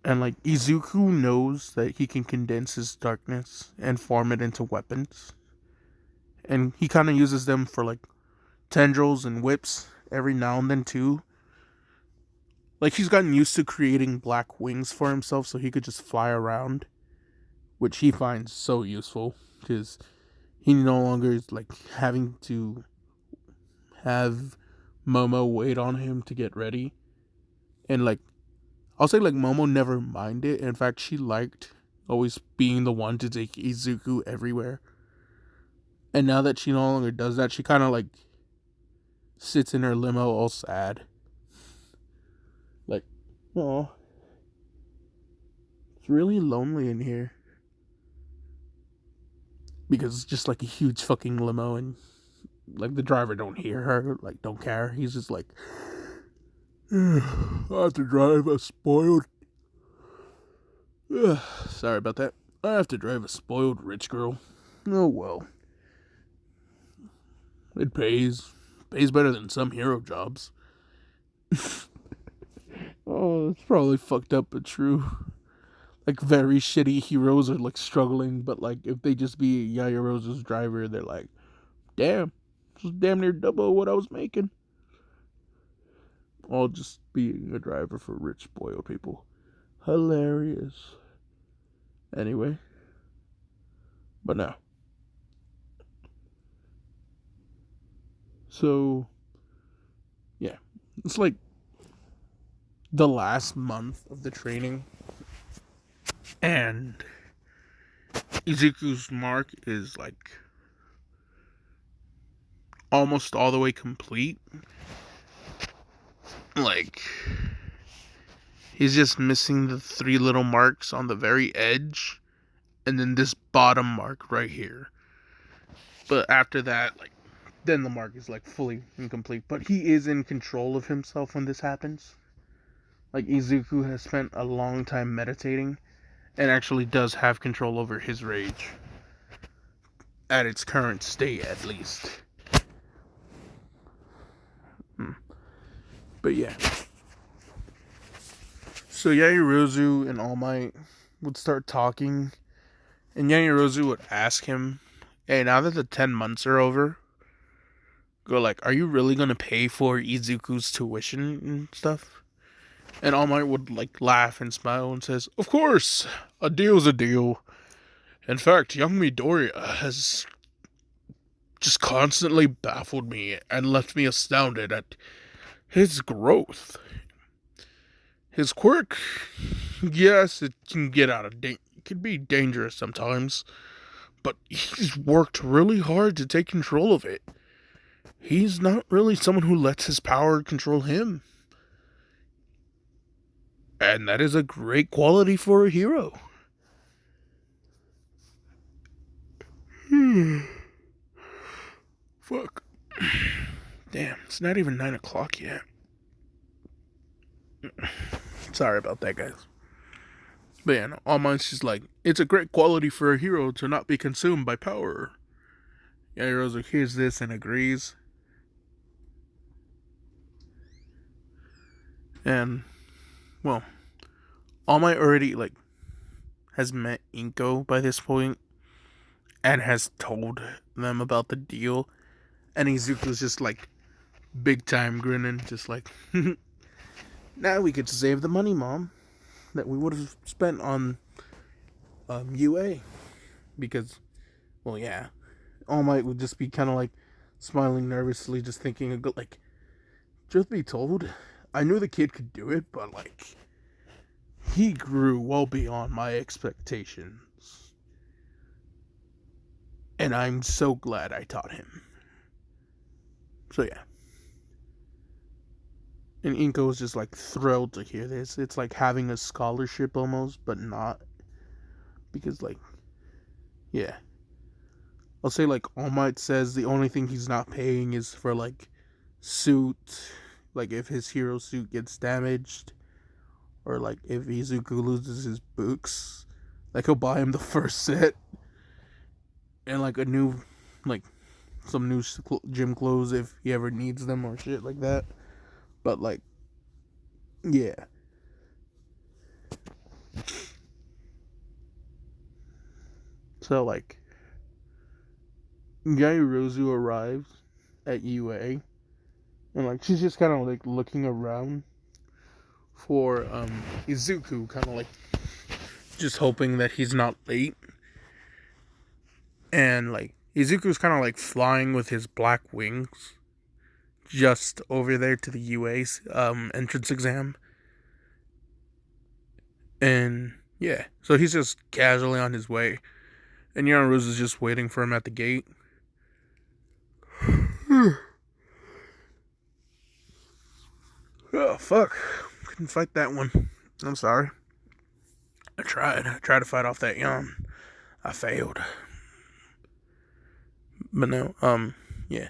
And like Izuku knows that he can condense his darkness and form it into weapons. And he kind of uses them for like tendrils and whips every now and then too. Like he's gotten used to creating black wings for himself so he could just fly around, which he finds so useful because he no longer is like having to have Momo wait on him to get ready. And like I'll say like Momo never minded. In fact, she liked always being the one to take Izuku everywhere. And now that she no longer does that, she kind of like sits in her limo all sad. Like, oh, it's really lonely in here. Because it's just like a huge fucking limo and like the driver don't hear her, like don't care. He's just like, I have to drive a spoiled. Sorry about that. I have to drive a spoiled rich girl. Oh well. It pays. Pays better than some hero jobs. Oh, it's probably fucked up but true. Like very shitty heroes are like struggling, but like if they just be Yaoyorozu's driver, they're like, damn, this was damn near double what I was making. All just being a driver for rich spoiled people. Hilarious. Anyway. But now. So yeah. It's like the last month of the training. And Izuku's mark is like almost all the way complete. Like he's just missing the 3 little marks on the very edge and then this bottom mark right here. But after that, like then the mark is like fully incomplete. But he is in control of himself when this happens. Like Izuku has spent a long time meditating and actually does have control over his rage. At its current state, at least. But yeah. So Yaoyorozu and All Might would start talking, and Yaoyorozu would ask him, hey, now that the 10 months are over, go like, are you really gonna pay for Izuku's tuition and stuff? And All Might would like laugh and smile and says, of course, a deal's a deal. In fact, young Midoriya has just constantly baffled me and left me astounded at his growth. His quirk, yes, it can get out of it can be dangerous sometimes, but he's worked really hard to take control of it. He's not really someone who lets his power control him. And that is a great quality for a hero. Fuck. Damn, it's not even 9 o'clock yet. Sorry about that, guys. But yeah, no, All Might's just like, it's a great quality for a hero to not be consumed by power. Yaoyorozu hears this and agrees. And, well, All Might already, like, has met Inko by this point and has told them about the deal. And Izuku's just like, big time grinning, just like, now we get to save the money, Mom, that we would have spent on UA. Because, well, yeah, All Might would just be kind of like smiling nervously, just thinking, like, truth be told, I knew the kid could do it, but, like, he grew well beyond my expectations. And I'm so glad I taught him. So, yeah. And Inko was just, like, thrilled to hear this. It's like having a scholarship almost, but not. Because, like, yeah. I'll say, like, All Might says the only thing he's not paying is for, like, suit. Like, if his hero suit gets damaged. Or, like, if Izuku loses his books. Like he'll buy him the first set and like a new, like some new gym clothes if he ever needs them or shit like that. But like, yeah. So like, Yaoyorozu arrives at UA, and like she's just kind of like looking around for Izuku, kind of like just hoping that he's not late. And like Izuku's kind of like flying with his black wings just over there to the UA's entrance exam. And yeah, so he's just casually on his way, and Yaoyorozu's just waiting for him at the gate. Oh fuck, couldn't fight that one. I'm sorry. I tried to fight off that yawn. I failed. But no, yeah.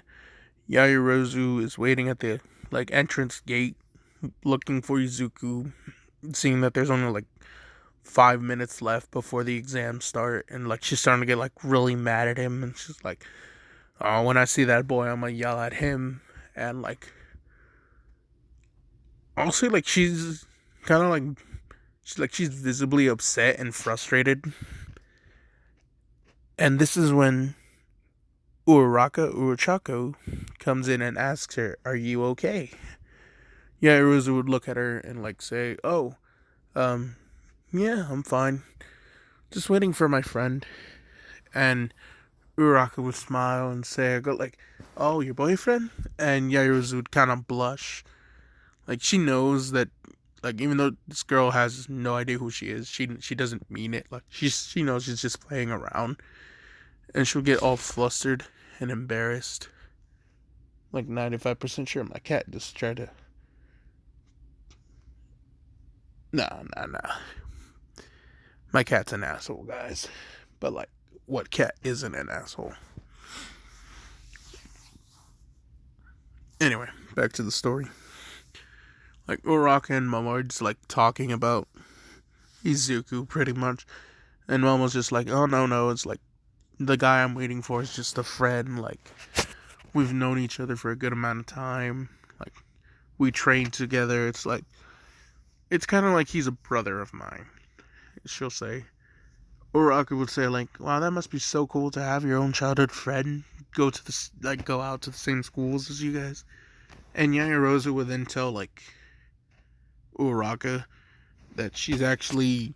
Yaoyorozu is waiting at the like entrance gate, looking for Izuku, seeing that there's only like 5 minutes left before the exams start, and like she's starting to get like really mad at him, and she's like, "Oh, when I see that boy, I'm gonna yell at him," and like, also like she's kind of like she's visibly upset and frustrated, and this is when Urachako comes in and asks her, "Are you okay?" Yaoyorozu would look at her and like say, "Oh, yeah, I'm fine. Just waiting for my friend." And Uraka would smile and say, "Go like, oh, your boyfriend?" And Yaoyorozu would kind of blush. Like she knows that, like even though this girl has no idea who she is, she doesn't mean it. Like she knows she's just playing around, and she'll get all flustered and embarrassed. Like 95% sure my cat just tried to. Nah. My cat's an asshole, guys. But like, what cat isn't an asshole? Anyway, back to the story. Like Uraka and Momo are just like talking about Izuku pretty much, and Momo's just like, "Oh no, it's like the guy I'm waiting for is just a friend. Like we've known each other for a good amount of time. Like we trained together. It's like it's kind of like he's a brother of mine." She'll say. Uraka would say like, "Wow, that must be so cool to have your own childhood friend go out to the same schools as you guys." And Yaoyorozu would then tell like Uraka that she's actually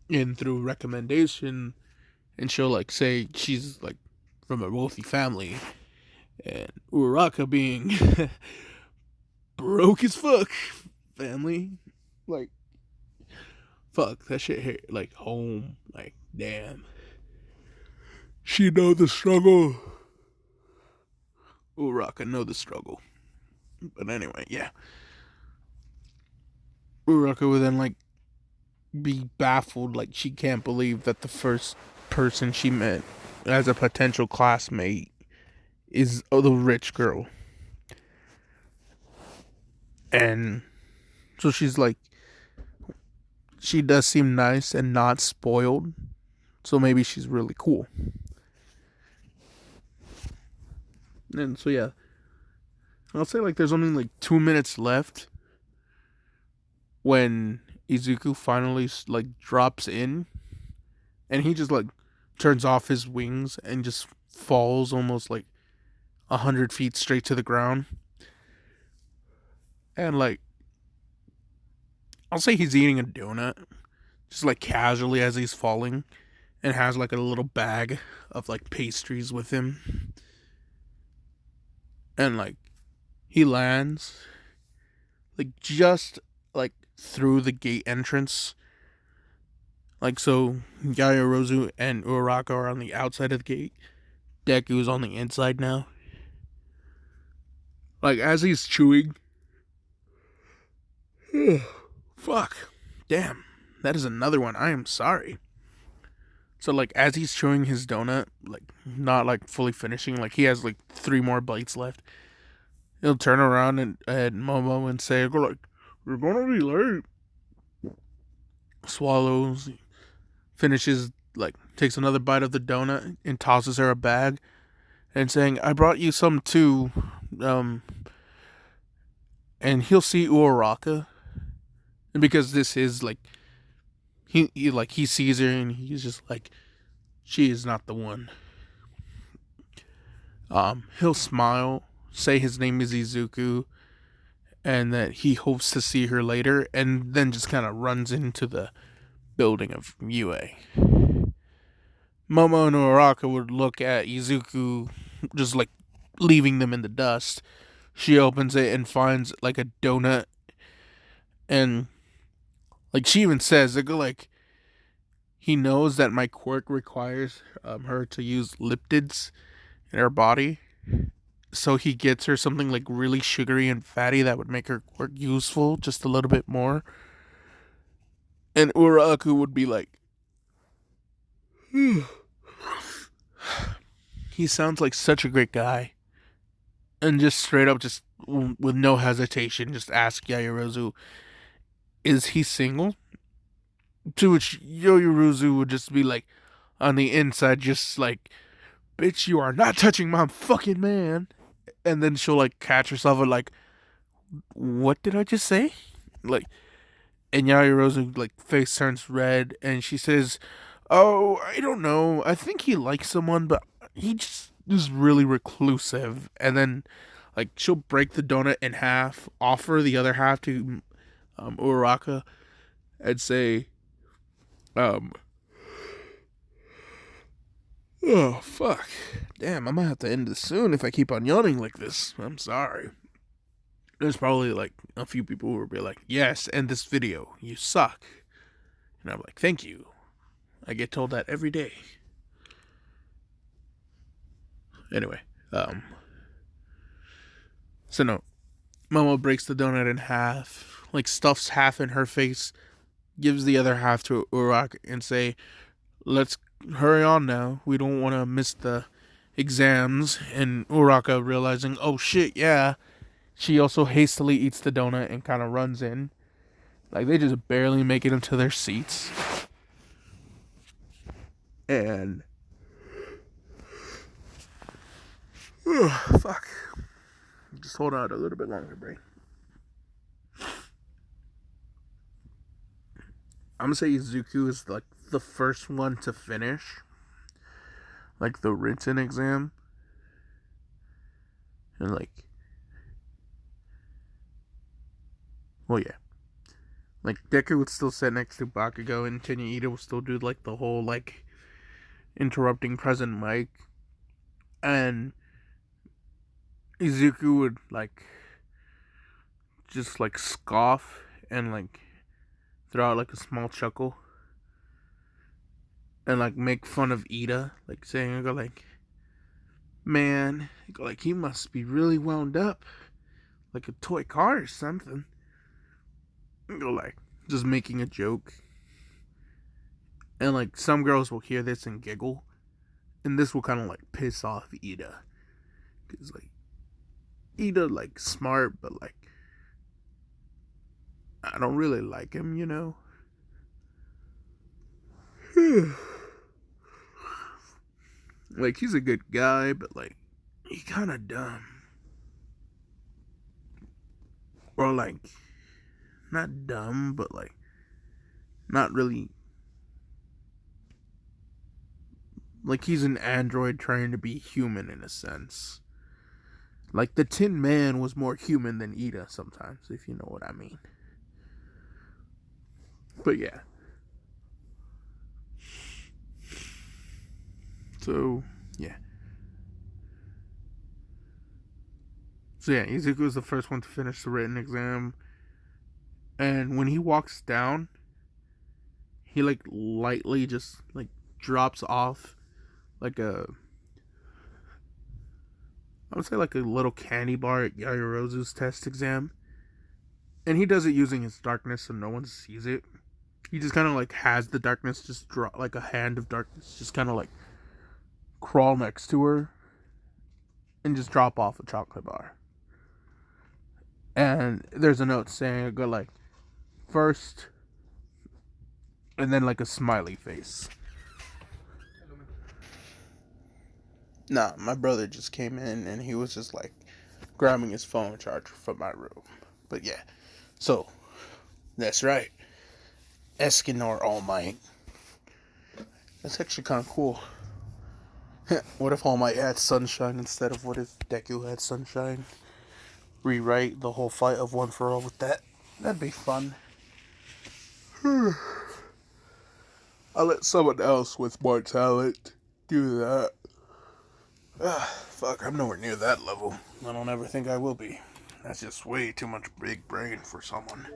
in through recommendation, and she'll like say she's like from a wealthy family, and Uraka being broke as fuck family, like fuck that shit here, like home, like damn, she know the struggle. Uraka know the struggle. But anyway, yeah. Uraka would then like be baffled, like she can't believe that the first person she met as a potential classmate is the rich girl. And so she's like, she does seem nice and not spoiled, so maybe she's really cool. And so yeah, I'll say like there's only like 2 minutes left when Izuku finally like drops in, and he just like turns off his wings and just falls almost like 100 feet straight to the ground. And like, I'll say he's eating a donut, just like casually as he's falling, and has like a little bag of like pastries with him. And like, he lands like just like through the gate entrance. Like, so Yaoyorozu and Uraka are on the outside of the gate. Deku's on the inside now. Like, as he's chewing. Fuck. Damn. That is another one. I am sorry. So, like, as he's chewing his donut, like, not, like, fully finishing, like, he has, like, 3 more bites left. He'll turn around and at Momo and say, like, "We're gonna be late." Swallows. finishes, like, takes another bite of the donut and tosses her a bag and saying, I brought you some too. Um, and he'll see Uraraka. And because this is, like, he sees her and he's just like, she is not the one. He'll smile, say his name is Izuku, and that he hopes to see her later, and then just kind of runs into the building of UA. Momo and Uraraka would look at Izuku just like leaving them in the dust. She opens it and finds like a donut, and like she even says, like, he knows that my quirk requires her to use liptids in her body, so he gets her something like really sugary and fatty that would make her quirk useful just a little bit more. And Uraku would be like, he sounds like such a great guy. And just straight up, just with no hesitation, just ask Yaoyorozu, is he single? To which Yaoyorozu would just be like, on the inside, just like, bitch, you are not touching my fucking man. And then she'll like catch herself and like, what did I just say? Like, and Yaoyorozu like face turns red and she says, oh, I don't know. I think he likes someone, but he just is really reclusive. And then like she'll break the donut in half, offer the other half to Uraraka, and say, oh fuck, damn, I might have to end this soon if I keep on yawning like this. I'm sorry. There's probably like a few people who will be like, yes, end this video. You suck. And I'm like, thank you. I get told that every day. Anyway, so no, Momo breaks the donut in half, like stuffs half in her face, gives the other half to Uraraka and say, let's hurry on now. We don't want to miss the exams. And Uraraka realizing, oh shit, yeah. She also hastily eats the donut and kind of runs in. Like, they just barely make it into their seats. And fuck. Just hold on a little bit longer, brain. I'm gonna say Izuku is like the first one to finish, like, the written exam. And like, well, yeah. Like, Deku would still sit next to Bakugo, and Tenya Ida would still do like the whole like interrupting present mic. And Izuku would like just like scoff and like throw out like a small chuckle and like make fun of Ida, like saying, go like, man, go like, he must be really wound up, like a toy car or something. Go like, just making a joke. And like some girls will hear this and giggle, and this will kind of like piss off Ida, because like Ida like smart, but like I don't really like him, you know. Like, he's a good guy, but like he kind of dumb, or like not dumb, but like not really. Like, he's an android trying to be human in a sense. Like, the Tin Man was more human than Ida sometimes, if you know what I mean. But yeah. So, yeah. So yeah, Izuku was the first one to finish the written exam. And when he walks down, he like lightly just like drops off like I would say like a little candy bar at Yaoyorozu's test exam. And he does it using his darkness so no one sees it. He just kind of like has the darkness just drop, like a hand of darkness, just kind of like crawl next to her and just drop off a chocolate bar. And there's a note saying, go like, first and then like a smiley face. Nah, my brother just came in and he was just like grabbing his phone charger from my room. But yeah, so that's right. Escanor All Might. That's actually kind of cool. What if All Might had Sunshine instead of what if Deku had Sunshine? Rewrite the whole fight of One for All with that. That'd be fun. I'll let someone else with more talent do that. Fuck, I'm nowhere near that level. I don't ever think I will be. That's just way too much big brain for someone.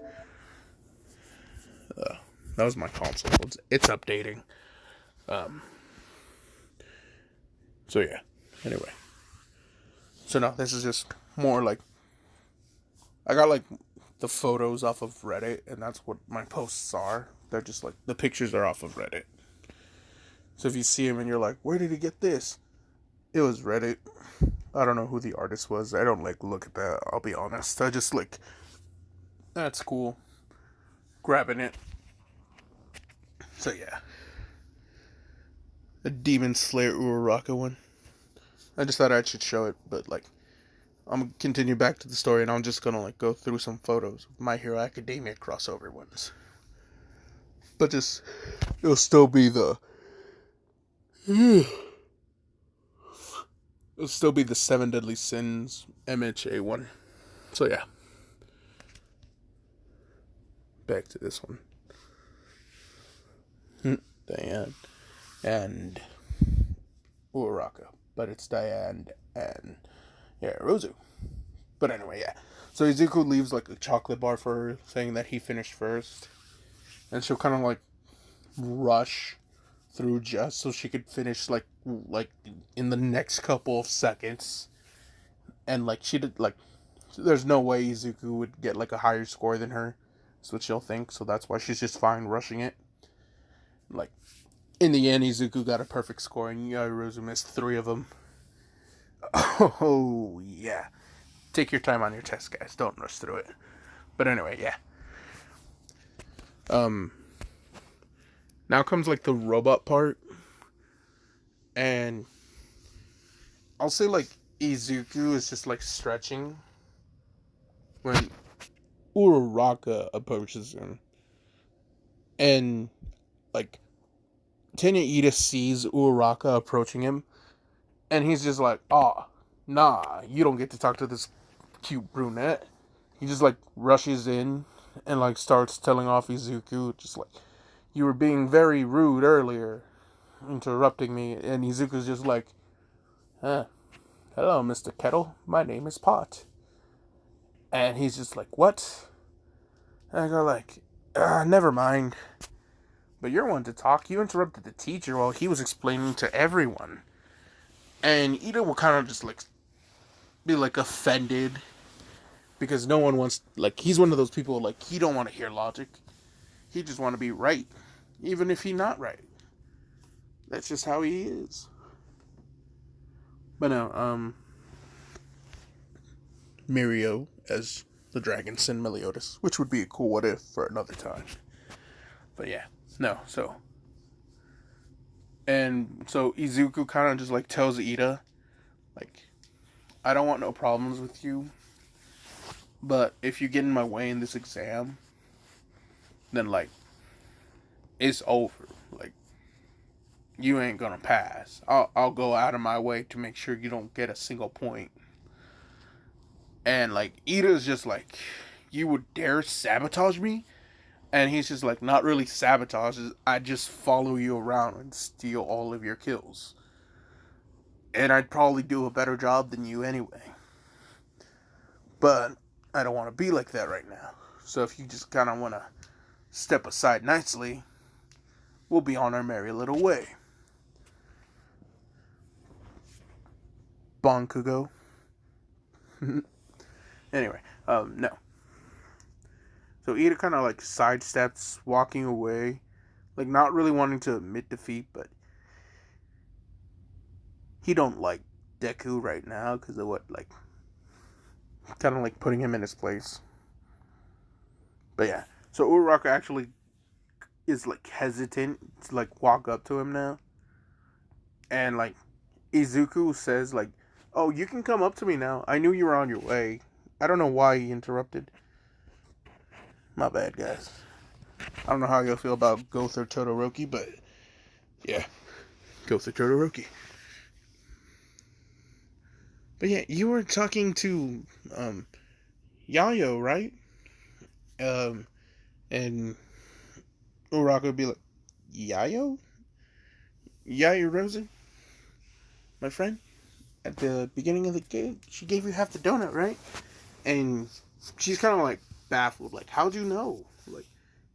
That was my console. It's updating. So yeah. Anyway. So no, this is just more like I got like the photos off of Reddit, and that's what my posts are. They're just like the pictures are off of Reddit. So if you see them and you're like, where did he get this? It was Reddit. I don't know who the artist was. I don't like look at that. I'll be honest. I just like that's cool. Grabbing it. So yeah. The Demon Slayer Uraraka one. I just thought I should show it, but like I'm gonna continue back to the story and I'm just gonna like go through some photos of My Hero Academia crossover ones. But just it'll still be the it'll still be the Seven Deadly Sins MHA one. So yeah. Back to this one. Diane and Uraraka. But it's Diane and Rozu. But anyway, yeah. So Izuku leaves like a chocolate bar for her, saying that he finished first. And she'll kind of like rush through just so she could finish like in the next couple of seconds. And like she did like there's no way Izuku would get like a higher score than her. That's what she'll think, so that's why she's just fine rushing it. Like in the end, Izuku got a perfect score and Yaoyorozu missed 3 of them. Oh yeah. Take your time on your test, guys. Don't rush through it. But anyway, yeah. Now comes like the robot part. And I'll say like Izuku is just like stretching when Uraraka approaches him. And like Tenya Ida sees Uraraka approaching him. And he's just like, oh, nah, you don't get to talk to this cute brunette. He just like rushes in and like starts telling off Izuku, just like, you were being very rude earlier, interrupting me. And Izuku's just like, hello, Mr. Kettle, my name is Pot. And he's just like, what? And I go like, never mind. But you're one to talk. You interrupted the teacher while he was explaining to everyone. And Ida will kind of just like be like offended because no one wants, like, he's one of those people like he don't want to hear logic. He just want to be right, even if he's not right. That's just how he is. But no, Mirio as the dragon Sin Meliodas, which would be a cool what if for another time. But yeah, no, so. And so Izuku kind of just like tells Ida, like, I don't want no problems with you, but if you get in my way in this exam, then like, it's over. Like, you ain't gonna pass. I'll go out of my way to make sure you don't get a single point. And like, Ida's just like, you would dare sabotage me? And he's just like, not really sabotage. I just follow you around and steal all of your kills. And I'd probably do a better job than you anyway. But I don't want to be like that right now. So if you just kind of want to step aside nicely, we'll be on our merry little way. Bonkugo. Anyway, no. So Ida kind of like sidesteps, walking away, like not really wanting to admit defeat, but he don't like Deku right now because of what, like, kind of like putting him in his place. But yeah, so Uraraka actually is like hesitant to like walk up to him now, and like Izuku says like, "Oh, you can come up to me now. I knew you were on your way." I don't know why he interrupted. My bad, guys. I don't know how you'll feel about Gother Todoroki, but yeah, Gother Todoroki. But yeah, you were talking to Yayo, right? Um, and Uraka would be like, Yayo? Yayo Rosen? My friend? At the beginning of the game, she gave you half the donut, right? And she's kind of like baffled, like, how'd you know? Like,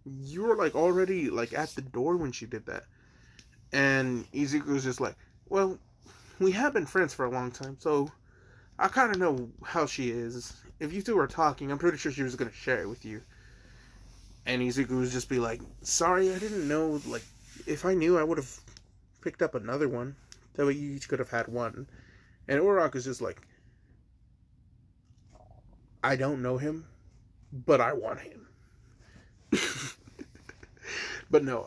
you were like already like at the door when she did that. And Izuku was just like, well, we have been friends for a long time, so I kind of know how she is. If you two were talking, I'm pretty sure she was going to share it with you. And Izuku would just be like, sorry, I didn't know, like, if I knew, I would have picked up another one. That way you each could have had one. And Uraka's just like, I don't know him, but I want him. But no,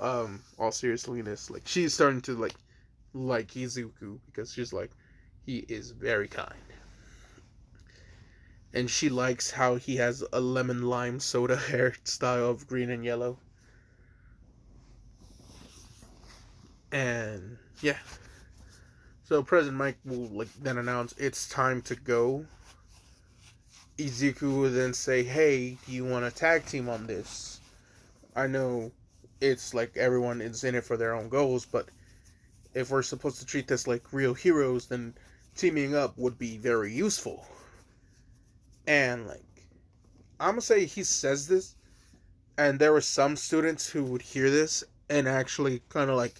all seriousness, like, she's starting to, like Izuku, because she's like, he is very kind. And she likes how he has a lemon lime soda hairstyle of green and yellow. And yeah. So President Mike will like then announce it's time to go. Izuku will then say, hey, do you want to tag team on this? I know it's like everyone is in it for their own goals, but if we're supposed to treat this like real heroes, then teaming up would be very useful. And like, I'm gonna say he says this, and there were some students who would hear this and actually kind of like,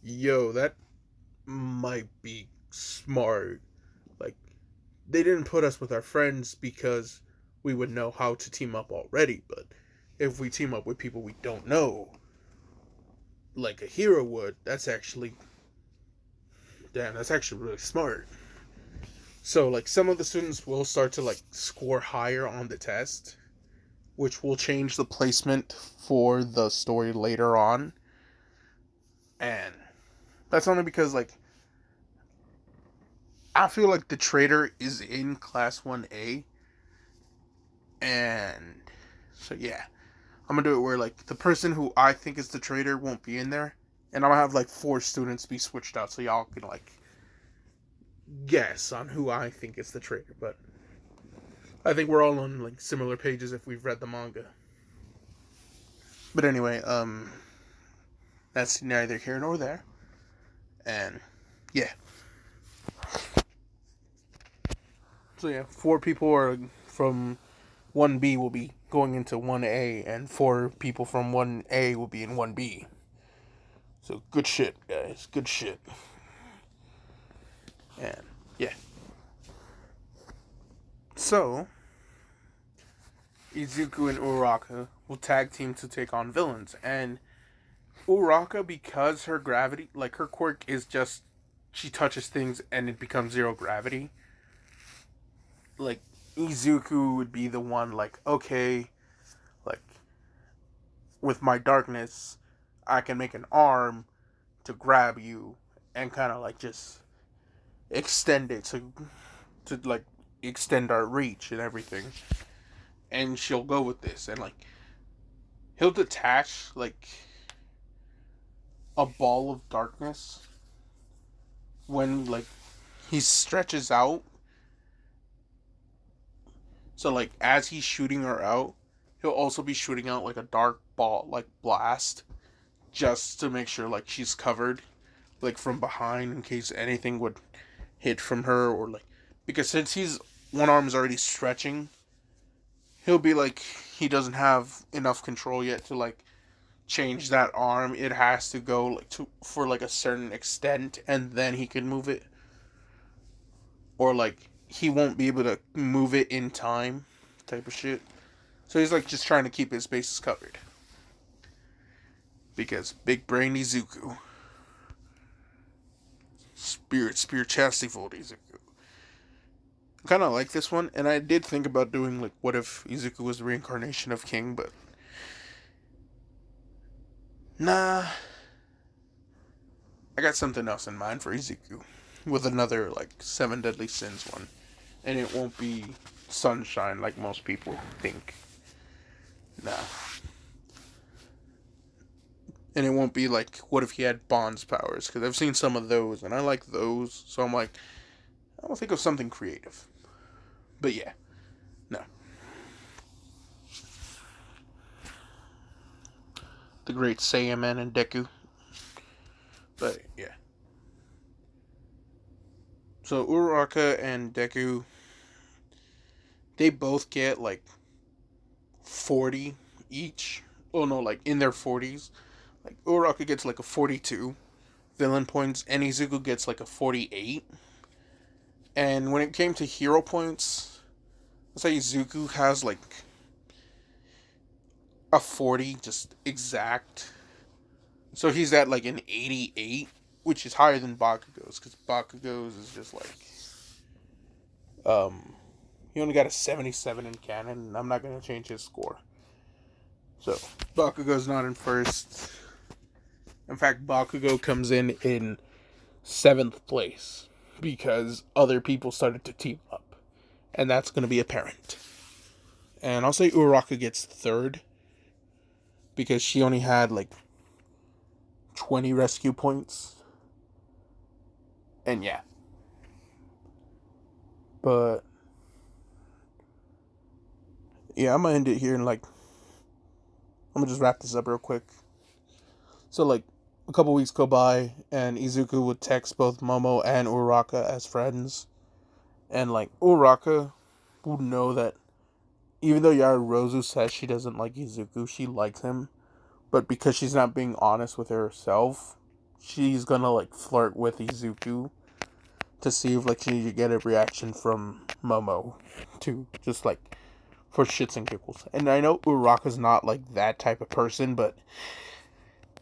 yo, that might be smart. Like, they didn't put us with our friends because we would know how to team up already, but if we team up with people we don't know, like a hero would, that's actually really smart. So like some of the students will start to like score higher on the test, which will change the placement for the story later on. And that's only because like I feel like the traitor is in class 1A. And so yeah, I'm gonna do it where like the person who I think is the traitor won't be in there, and I'm gonna have like 4 students be switched out so y'all can like guess on who I think is the traitor. But I think we're all on like similar pages if we've read the manga. But anyway, that's neither here nor there. And yeah. So yeah, 4 people are from 1B will be going into 1A, and 4 people from 1A will be in 1B. So good shit, guys. Good shit. And yeah. So Izuku and Uraka will tag team to take on villains. And Uraka, because her gravity, like her quirk is just she touches things and it becomes 0 gravity. Like Izuku would be the one like, okay, like with my darkness, I can make an arm to grab you and kind of like just extend it to like extend our reach and everything. And she'll go with this, and like he'll detach like a ball of darkness when like he stretches out. So like as he's shooting her out, he'll also be shooting out like a dark ball like blast just to make sure like she's covered like from behind in case anything would hit from her, or like because since he's one arm's already stretching, he'll be like he doesn't have enough control yet to like change that arm. It has to go like to for like a certain extent and then he can move it, or like he won't be able to move it in time type of shit. So he's like just trying to keep his bases covered because big brain Izuku, spirit chastity full Izuku. I kind of like this one, and I did think about doing like what if Izuku was the reincarnation of King, but Nah, I got something else in mind for Izuku. With another, like, Seven Deadly Sins one. And it won't be sunshine like most people think. Nah. And it won't be like, what if he had Bond's powers? Because I've seen some of those, and I like those. So I'm like, I will think of something creative. But yeah, no. The great Saiyaman and Deku. But yeah. So Uraraka and Deku, they both get like 40 each. Oh no, like in their 40s. Like Uraraka gets like a 42 villain points, and Izuku gets like a 48. And when it came to hero points, let's say Izuku has like a 40, just exact. So he's at like an 88, which is higher than Bakugo's, because Bakugo's is just like, he only got a 77 in canon, and I'm not going to change his score. So, Bakugo's not in first. In fact, Bakugo comes in 7th place, because other people started to team up. And that's going to be apparent. And I'll say Uraraka gets 3rd, because she only had like 20 rescue points. And yeah. But yeah, I'm gonna end it here and like, I'm gonna just wrap this up real quick. So like, a couple weeks go by and Izuku would text both Momo and Uraraka as friends. And like, Uraraka would know that even though Yaoyorozu says she doesn't like Izuku, she likes him. But because she's not being honest with herself, she's gonna like flirt with Izuku to see if like she can get a reaction from Momo, to just like for shits and giggles. And I know Uraraka's not like that type of person, but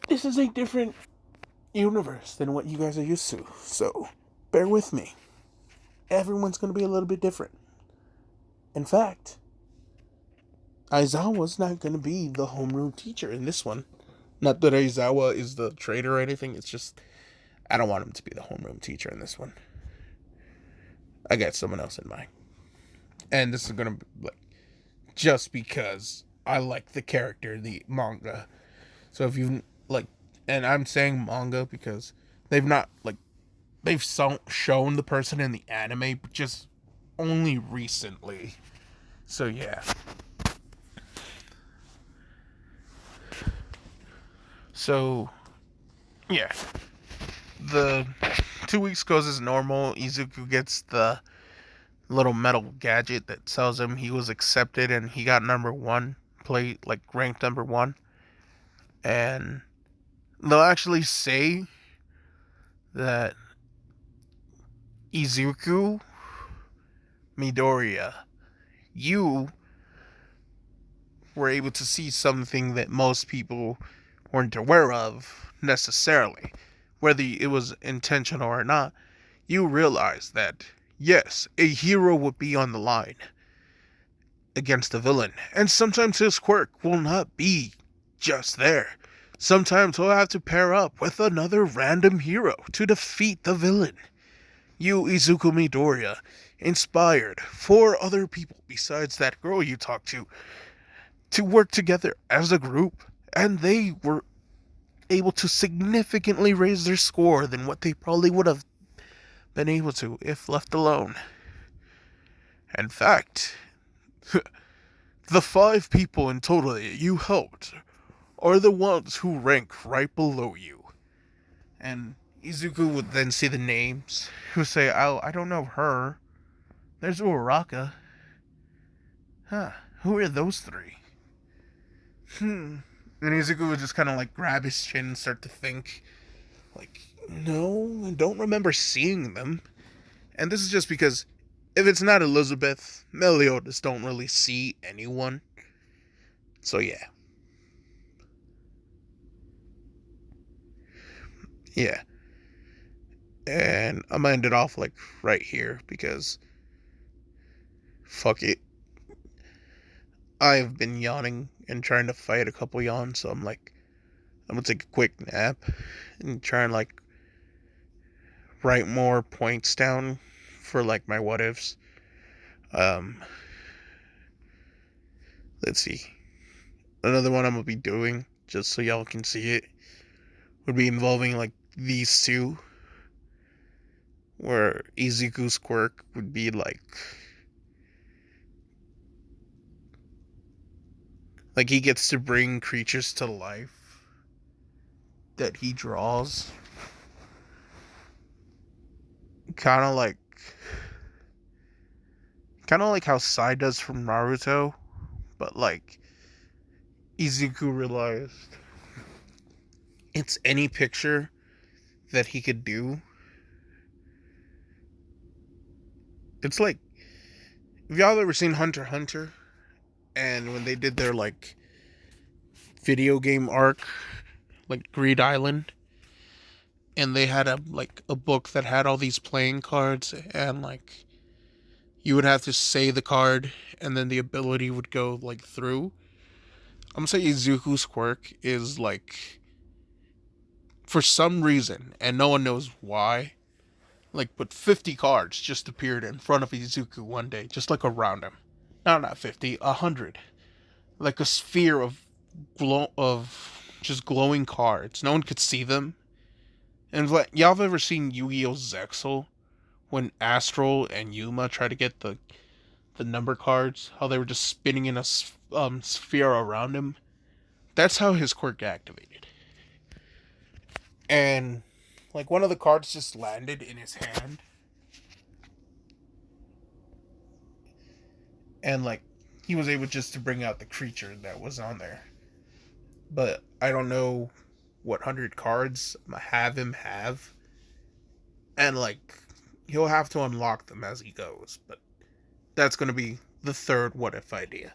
this is a different universe than what you guys are used to. So bear with me. Everyone's gonna be a little bit different. In fact, Aizawa's not gonna be the homeroom teacher in this one. Not that Aizawa is the traitor or anything, it's just I don't want him to be the homeroom teacher in this one. I got someone else in mind. And this is gonna be like, just because I like the character, the manga. So if you like, and I'm saying manga because they've not like, they've shown the person in the anime, but just only recently. So yeah. So yeah, the 2 weeks goes as normal. Izuku gets the little metal gadget that tells him he was accepted and he got number 1, like ranked number 1. And they'll actually say that Izuku Midoriya, you were able to see something that most people weren't aware of necessarily. Whether it was intentional or not, you realized that, yes, a hero would be on the line against a villain, and sometimes his quirk will not be just there. Sometimes he'll have to pair up with another random hero to defeat the villain. You, Izuku Midoriya, inspired 4 other people besides that girl you talked to work together as a group, and they were able to significantly raise their score than what they probably would have been able to if left alone. In fact, the 5 people in total that you helped are the ones who rank right below you. And Izuku would then see the names, who say, oh, I don't know her. There's Uraraka. Huh, who are those 3? And Izuku would just kind of like grab his chin and start to think, like, no, I don't remember seeing them. And this is just because if it's not Elizabeth, Meliodas don't really see anyone. So yeah. Yeah. And I'm gonna end it off like right here because fuck it. I've been yawning and trying to fight a couple yawns, so I'm like, I'm gonna take a quick nap and try and like write more points down for like my what ifs. Um, let's see. Another one I'm gonna be doing, just so y'all can see it, would be involving like these two, where Izuku's quirk would be like he gets to bring creatures to life that he draws, kind of like how Sai does from Naruto, but like Izuku realized it's any picture that he could do. It's like, have y'all ever seen Hunter x Hunter? And when they did their like video game arc, like Greed Island, and they had a book that had all these playing cards, and like you would have to say the card, and then the ability would go like through. I'm gonna say Izuku's quirk is like, for some reason, and no one knows why, like, but 50 cards just appeared in front of Izuku one day, just like around him. No, not 50, 100. Like a sphere of just glowing cards. No one could see them. And like, y'all have ever seen Yu-Gi-Oh! Zexal? When Astral and Yuma try to get the number cards, how they were just spinning in a sphere around him. That's how his quirk activated. And like one of the cards just landed in his hand, and like he was able just to bring out the creature that was on there. But I don't know what 100 cards have, and like he'll have to unlock them as he goes. But that's gonna be the third what if idea.